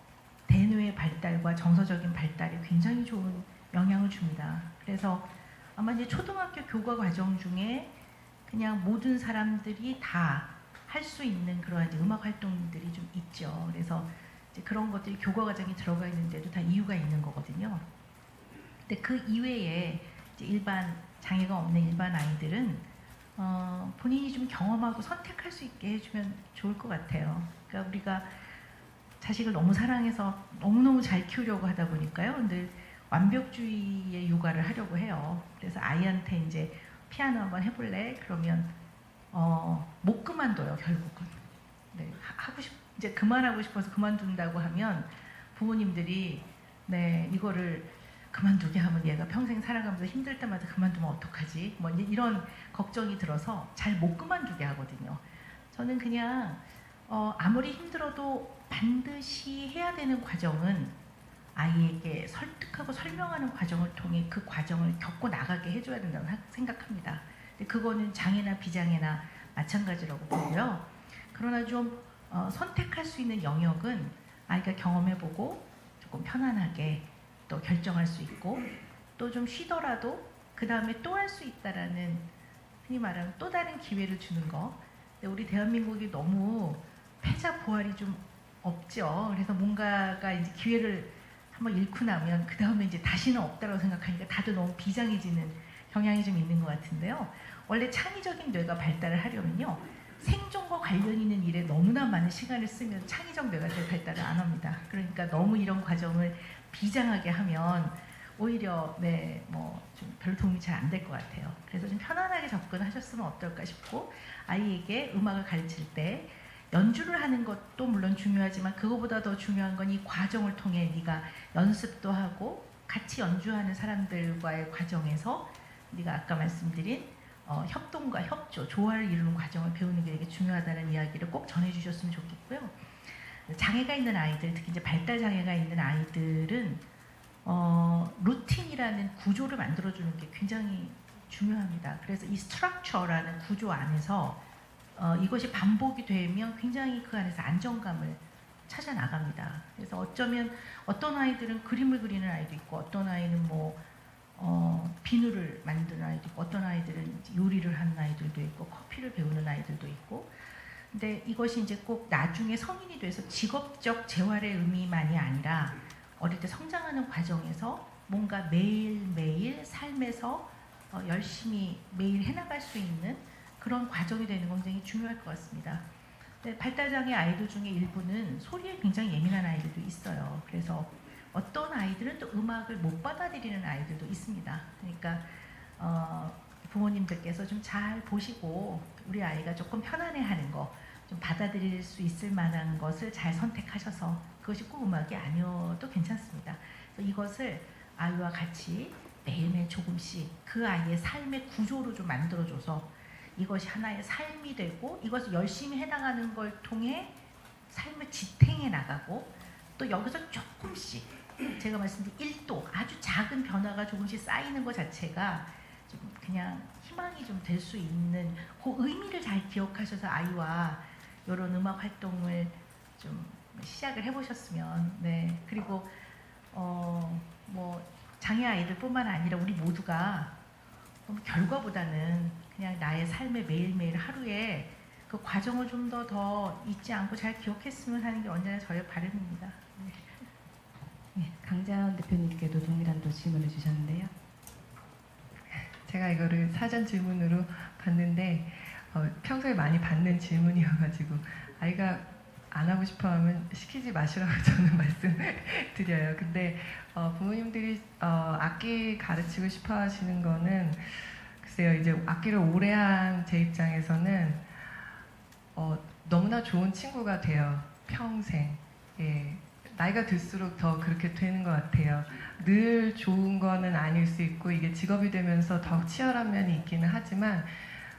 대뇌의 발달과 정서적인 발달에 굉장히 좋은 영향을 줍니다. 그래서 아마 이제 초등학교 교과 과정 중에 그냥 모든 사람들이 다 할 수 있는 그런 이제 음악 활동들이 좀 있죠. 그래서 이제 그런 것들이 교과 과정에 들어가 있는데도 다 이유가 있는 거거든요. 근데 그 이외에 이제 일반 장애가 없는 일반 아이들은 본인이 좀 경험하고 선택할 수 있게 해주면 좋을 것 같아요. 그러니까 우리가 자식을 너무 사랑해서 너무너무 잘 키우려고 하다 보니까요. 늘 완벽주의의 요구를 하려고 해요. 그래서 아이한테 이제 피아노 한번 해볼래? 그러면 못 그만둬요, 결국은. 네, 이제 그만하고 싶어서 그만둔다고 하면 부모님들이 네, 이거를 그만두게 하면 얘가 평생 살아가면서 힘들 때마다 그만두면 어떡하지? 뭐 이런 걱정이 들어서 잘 못 그만두게 하거든요. 저는 그냥 아무리 힘들어도 반드시 해야 되는 과정은 아이에게 설득하고 설명하는 과정을 통해 그 과정을 겪고 나가게 해줘야 된다고 생각합니다. 근데 그거는 장애나 비장애나 마찬가지라고 보고요. 그러나 좀 선택할 수 있는 영역은 아이가 경험해보고 조금 편안하게 또 결정할 수 있고 또 좀 쉬더라도 그 다음에 또 할 수 있다라는 흔히 말하는 또 다른 기회를 주는 거. 근데 우리 대한민국이 너무 패자부활이 좀 없죠. 그래서 뭔가가 이제 기회를 한번 잃고 나면 그 다음에 이제 다시는 없다고 생각하니까 다들 너무 비장해지는 경향이 좀 있는 것 같은데요. 원래 창의적인 뇌가 발달을 하려면요. 생존과 관련 있는 일에 너무나 많은 시간을 쓰면 창의적 뇌가 잘 발달을 안 합니다. 그러니까 너무 이런 과정을 비장하게 하면 오히려 좀 별로 도움이 잘 안 될 것 같아요. 그래서 좀 편안하게 접근하셨으면 어떨까 싶고 아이에게 음악을 가르칠 때 연주를 하는 것도 물론 중요하지만 그거보다 더 중요한 건 이 과정을 통해 네가 연습도 하고 같이 연주하는 사람들과의 과정에서 네가 아까 말씀드린 협동과 협조, 조화를 이루는 과정을 배우는 게 되게 중요하다는 이야기를 꼭 전해주셨으면 좋겠고요. 장애가 있는 아이들, 특히 이제 발달 장애가 있는 아이들은 루틴이라는 구조를 만들어주는 게 굉장히 중요합니다. 그래서 이 스트럭처라는 구조 안에서 이것이 반복이 되면 굉장히 그 안에서 안정감을 찾아 나갑니다. 그래서 어쩌면 어떤 아이들은 그림을 그리는 아이도 있고 어떤 아이는 비누를 만드는 아이도 있고 어떤 아이들은 요리를 하는 아이들도 있고 커피를 배우는 아이들도 있고 근데 이것이 이제 꼭 나중에 성인이 돼서 직업적 재활의 의미만이 아니라 어릴 때 성장하는 과정에서 뭔가 매일매일 삶에서 열심히 매일 해나갈 수 있는 그런 과정이 되는 건 굉장히 중요할 것 같습니다. 발달장애 아이들 중에 일부는 소리에 굉장히 예민한 아이들도 있어요. 그래서 어떤 아이들은 또 음악을 못 받아들이는 아이들도 있습니다. 그러니까 부모님들께서 좀 잘 보시고 우리 아이가 조금 편안해하는 거, 좀 받아들일 수 있을 만한 것을 잘 선택하셔서 그것이 꼭 음악이 아니어도 괜찮습니다. 그래서 이것을 아이와 같이 매일매일 조금씩 그 아이의 삶의 구조로 좀 만들어줘서 이것이 하나의 삶이 되고 이것을 열심히 해나가는 걸 통해 삶을 지탱해 나가고 또 여기서 조금씩 제가 말씀드린 1도 아주 작은 변화가 조금씩 쌓이는 것 자체가 좀 그냥 희망이 좀 될 수 있는 그 의미를 잘 기억하셔서 아이와 이런 음악 활동을 좀 시작을 해보셨으면 네 그리고 뭐 장애 아이들뿐만 아니라 우리 모두가 결과보다는 그냥 나의 삶의 매일매일 하루에 그 과정을 좀 더 잊지 않고 잘 기억했으면 하는 게 언제나 저의 바람입니다. 네, 강자연 대표님께도 동일한 또 질문을 주셨는데요. 제가 이거를 사전 질문으로 봤는데 평소에 많이 받는 질문이어가지고 아이가 안 하고 싶어하면 시키지 마시라고 저는 말씀드려요. 근데 부모님들이 악기 가르치고 싶어하시는 거는 글쎄요, 이제 악기를 오래 한 제 입장에서는 너무나 좋은 친구가 돼요. 평생. 예. 나이가 들수록 더 그렇게 되는 것 같아요. 늘 좋은 거는 아닐 수 있고 이게 직업이 되면서 더 치열한 면이 있기는 하지만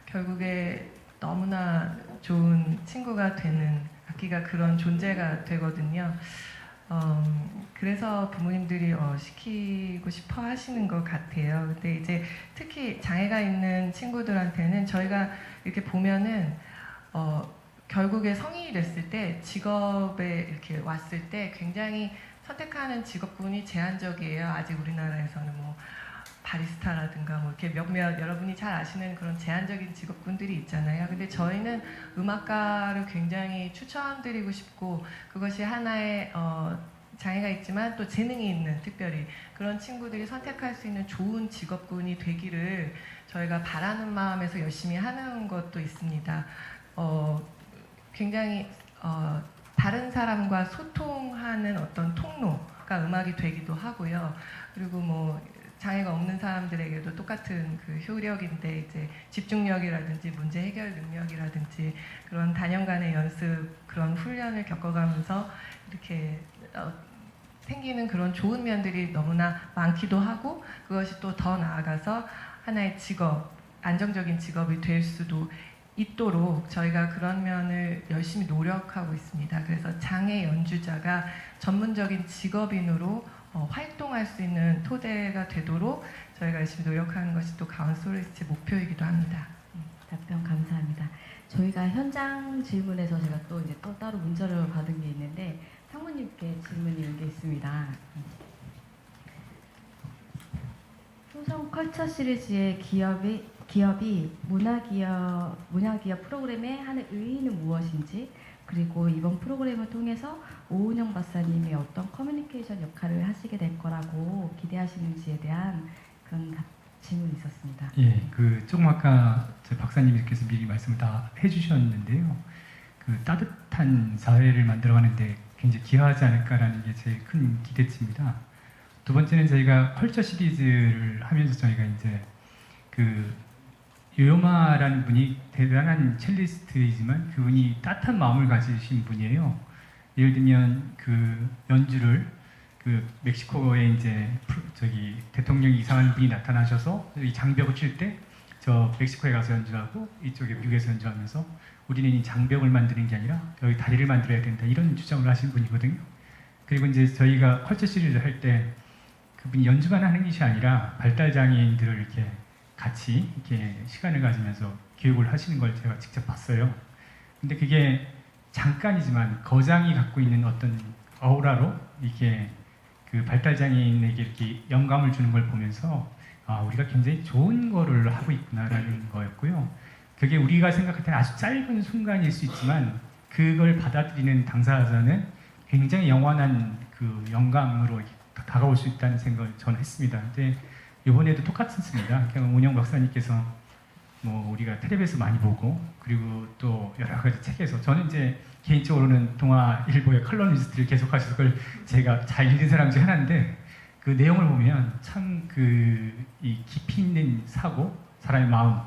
결국에 너무나 좋은 친구가 되는 악기가 그런 존재가 되거든요. 그래서 부모님들이 시키고 싶어 하시는 것 같아요. 근데 이제 특히 장애가 있는 친구들한테는 저희가 이렇게 보면은 결국에 성인이 됐을 때 직업에 이렇게 왔을 때 굉장히 선택하는 직업군이 제한적이에요. 아직 우리나라에서는 뭐 바리스타라든가 뭐 이렇게 몇몇 여러분이 잘 아시는 그런 제한적인 직업군들이 있잖아요. 근데 저희는 음악가를 굉장히 추천드리고 싶고 그것이 하나의 장애가 있지만 또 재능이 있는 특별히 그런 친구들이 선택할 수 있는 좋은 직업군이 되기를 저희가 바라는 마음에서 열심히 하는 것도 있습니다. 굉장히 다른 사람과 소통하는 어떤 통로가 음악이 되기도 하고요. 그리고 뭐 장애가 없는 사람들에게도 똑같은 그 효력인데 이제 집중력이라든지 문제 해결 능력이라든지 그런 단연간의 연습 그런 훈련을 겪어가면서 이렇게 생기는 그런 좋은 면들이 너무나 많기도 하고 그것이 또 더 나아가서 하나의 직업, 안정적인 직업이 될 수도 있도록 저희가 그런 면을 열심히 노력하고 있습니다. 그래서 장애 연주자가 전문적인 직업인으로 활동할 수 있는 토대가 되도록 저희가 열심히 노력하는 것이 또 가온솔리스트의 목표이기도 합니다. 답변 감사합니다. 저희가 현장 질문에서 제가 또 이제 또 따로 문자를 받은 게 있는데 상무님께 질문이 온 게 있습니다. 효성 컬처 시리즈의 기업이 문화기업 프로그램에 하는 의의는 무엇인지 그리고 이번 프로그램을 통해서 오은영 박사님이 어떤 커뮤니케이션 역할을 하시게 될 거라고 기대하시는지에 대한 그런 질문이 있었습니다. 예, 조금 아까 저 박사님께서 미리 말씀을 다 해주셨는데요. 그 따뜻한 사회를 만들어가는데 굉장히 기여하지 않을까라는 게 제일 큰 기대치입니다. 두 번째는 저희가 컬처 시리즈를 하면서 저희가 이제 요요마라는 분이 대단한 첼리스트이지만 그분이 따뜻한 마음을 가지신 분이에요. 예를 들면 그 연주를 멕시코에 이제 대통령이 이상한 분이 나타나셔서 이 장벽을 칠 때 저 멕시코에 가서 연주하고 이쪽에 미국에서 연주하면서 우리는 이 장벽을 만드는 게 아니라 여기 다리를 만들어야 된다 이런 주장을 하신 분이거든요. 그리고 이제 저희가 컬처 시리즈를 할 때 그분이 연주만 하는 것이 아니라 발달 장애인들을 이렇게 같이 이렇게 시간을 가지면서 교육을 하시는 걸 제가 직접 봤어요. 근데 그게 잠깐이지만 거장이 갖고 있는 어떤 어우라로 이렇게 그 발달 장애인에게 이렇게 영감을 주는 걸 보면서 우리가 굉장히 좋은 거를 하고 있구나라는 거였고요. 그게 우리가 생각할 때는 아주 짧은 순간일 수 있지만 그걸 받아들이는 당사자는 굉장히 영원한 그 영감으로 다가올 수 있다는 생각을 저는 했습니다. 근데 이번에도 똑같습니다. 그냥 운영 박사님께서 뭐 우리가 텔레비에서 많이 보고 그리고 또 여러 가지 책에서 저는 이제 개인적으로는 동아일보의 컬럼니스트를 계속하셔서 그걸 제가 잘 읽은 사람 중 하나인데 그 내용을 보면 참 이 깊이 있는 사고, 사람의 마음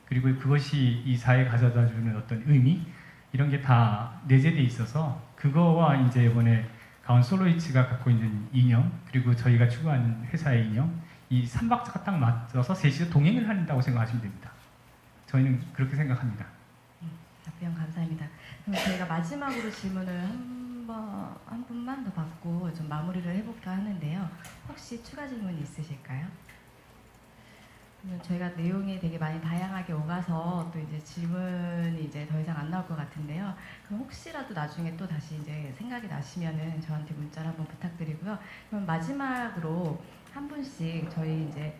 그리고 그것이 이 사회에 가져다주는 어떤 의미 이런 게 다 내재돼 있어서 그거와 이제 이번에 가온 솔로이츠가 갖고 있는 이념 그리고 저희가 추구하는 회사의 이념 이 3박자가 딱 맞춰서 셋이서 동행을 한다고 생각하시면 됩니다. 저희는 그렇게 생각합니다. 답변 감사합니다. 그럼 저희가 마지막으로 질문을 한 분만 더 받고 좀 마무리를 해볼까 하는데요. 혹시 추가 질문 있으실까요? 그러면 저희가 내용이 되게 많이 다양하게 오가서 또 이제 질문이 이제 더 이상 안 나올 것 같은데요. 그럼 혹시라도 나중에 또 다시 이제 생각이 나시면은 저한테 문자를 한번 부탁드리고요. 그럼 마지막으로 한 분씩 저희 이제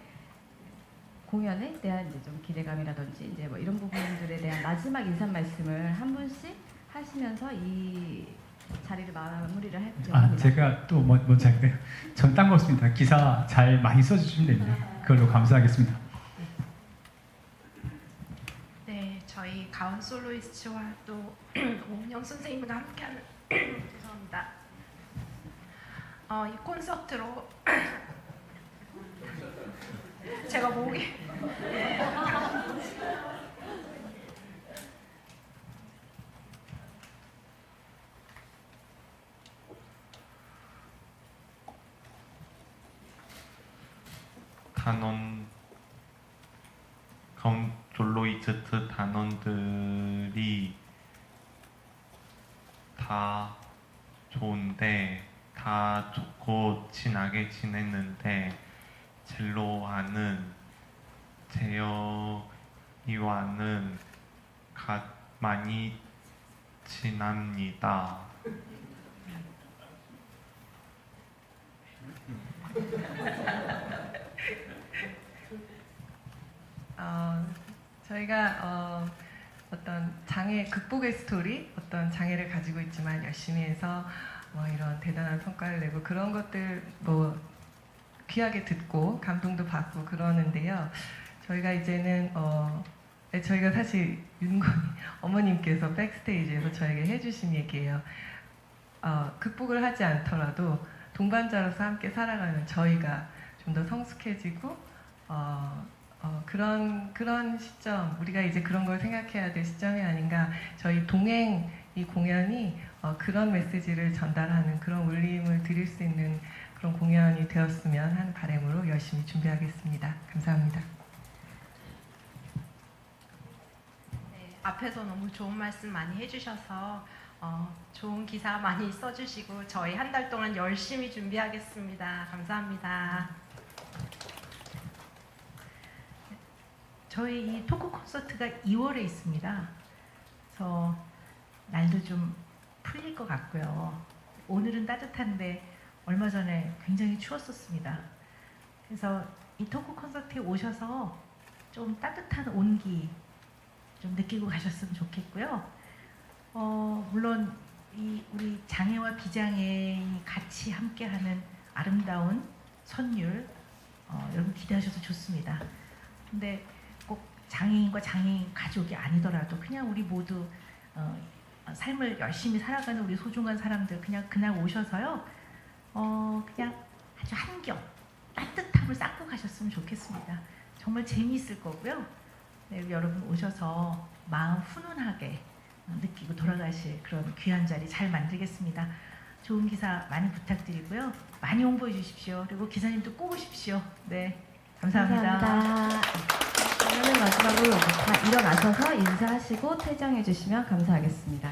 공연에 대한 이제 좀 기대감이라든지 이제 뭐 이런 부분들에 대한 마지막 인사 말씀을 한 분씩 하시면서 이 자리를 마무리를 할게요. 제가 또 먼저 할까요? 전 딴 거 없습니다. 기사 잘 많이 써주시면 됩니다. 그걸로 감사하겠습니다. 네, 저희 가온 솔로이스트와 또 오은영 선생님과 함께하는 죄송합니다. 이 콘서트로 제가 목이 솔로이스트 단원들이 다 좋은데 다 좋고 친하게 지냈는데 첼로와는 재영이와는 많이 친합니다. 저희가 어떤 장애 극복의 스토리, 어떤 장애를 가지고 있지만 열심히 해서 뭐 이런 대단한 성과를 내고 그런 것들 뭐 귀하게 듣고 감동도 받고 그러는데요. 저희가 이제는 저희가 사실 윤건이 어머님께서 백스테이지에서 저에게 해주신 얘기예요. 극복을 하지 않더라도 동반자로서 함께 살아가는 저희가 좀 더 성숙해지고 그런 시점, 우리가 이제 그런 걸 생각해야 될 시점이 아닌가. 저희 동행 이 공연이 그런 메시지를 전달하는 그런 울림을 드릴 수 있는 그런 공연이 되었으면 하는 바람으로 열심히 준비하겠습니다. 감사합니다. 네, 앞에서 너무 좋은 말씀 많이 해주셔서 좋은 기사 많이 써주시고 저희 한 달 동안 열심히 준비하겠습니다. 감사합니다. 저희 이 토크 콘서트가 2월에 있습니다. 그래서 날도 좀 풀릴 것 같고요. 오늘은 따뜻한데 얼마 전에 굉장히 추웠었습니다. 그래서 이 토크 콘서트에 오셔서 좀 따뜻한 온기 좀 느끼고 가셨으면 좋겠고요. 물론 이 우리 장애와 비장애인이 같이 함께하는 아름다운 선율 여러분 기대하셔도 좋습니다. 근데 꼭 장애인과 장애인 가족이 아니더라도 그냥 우리 모두 삶을 열심히 살아가는 우리 소중한 사람들 그냥 그날 오셔서요 그냥 아주 한겹 따뜻함을 쌓고 가셨으면 좋겠습니다. 정말 재미있을 거고요. 네, 여러분 오셔서 마음 훈훈하게 느끼고 돌아가실 그런 귀한 자리 잘 만들겠습니다. 좋은 기사 많이 부탁드리고요. 많이 홍보해 주십시오. 그리고 기사님도 꼭 오십시오. 네, 감사합니다. 그러면 마지막으로 다 일어나셔서 인사하시고 퇴장해 주시면 감사하겠습니다.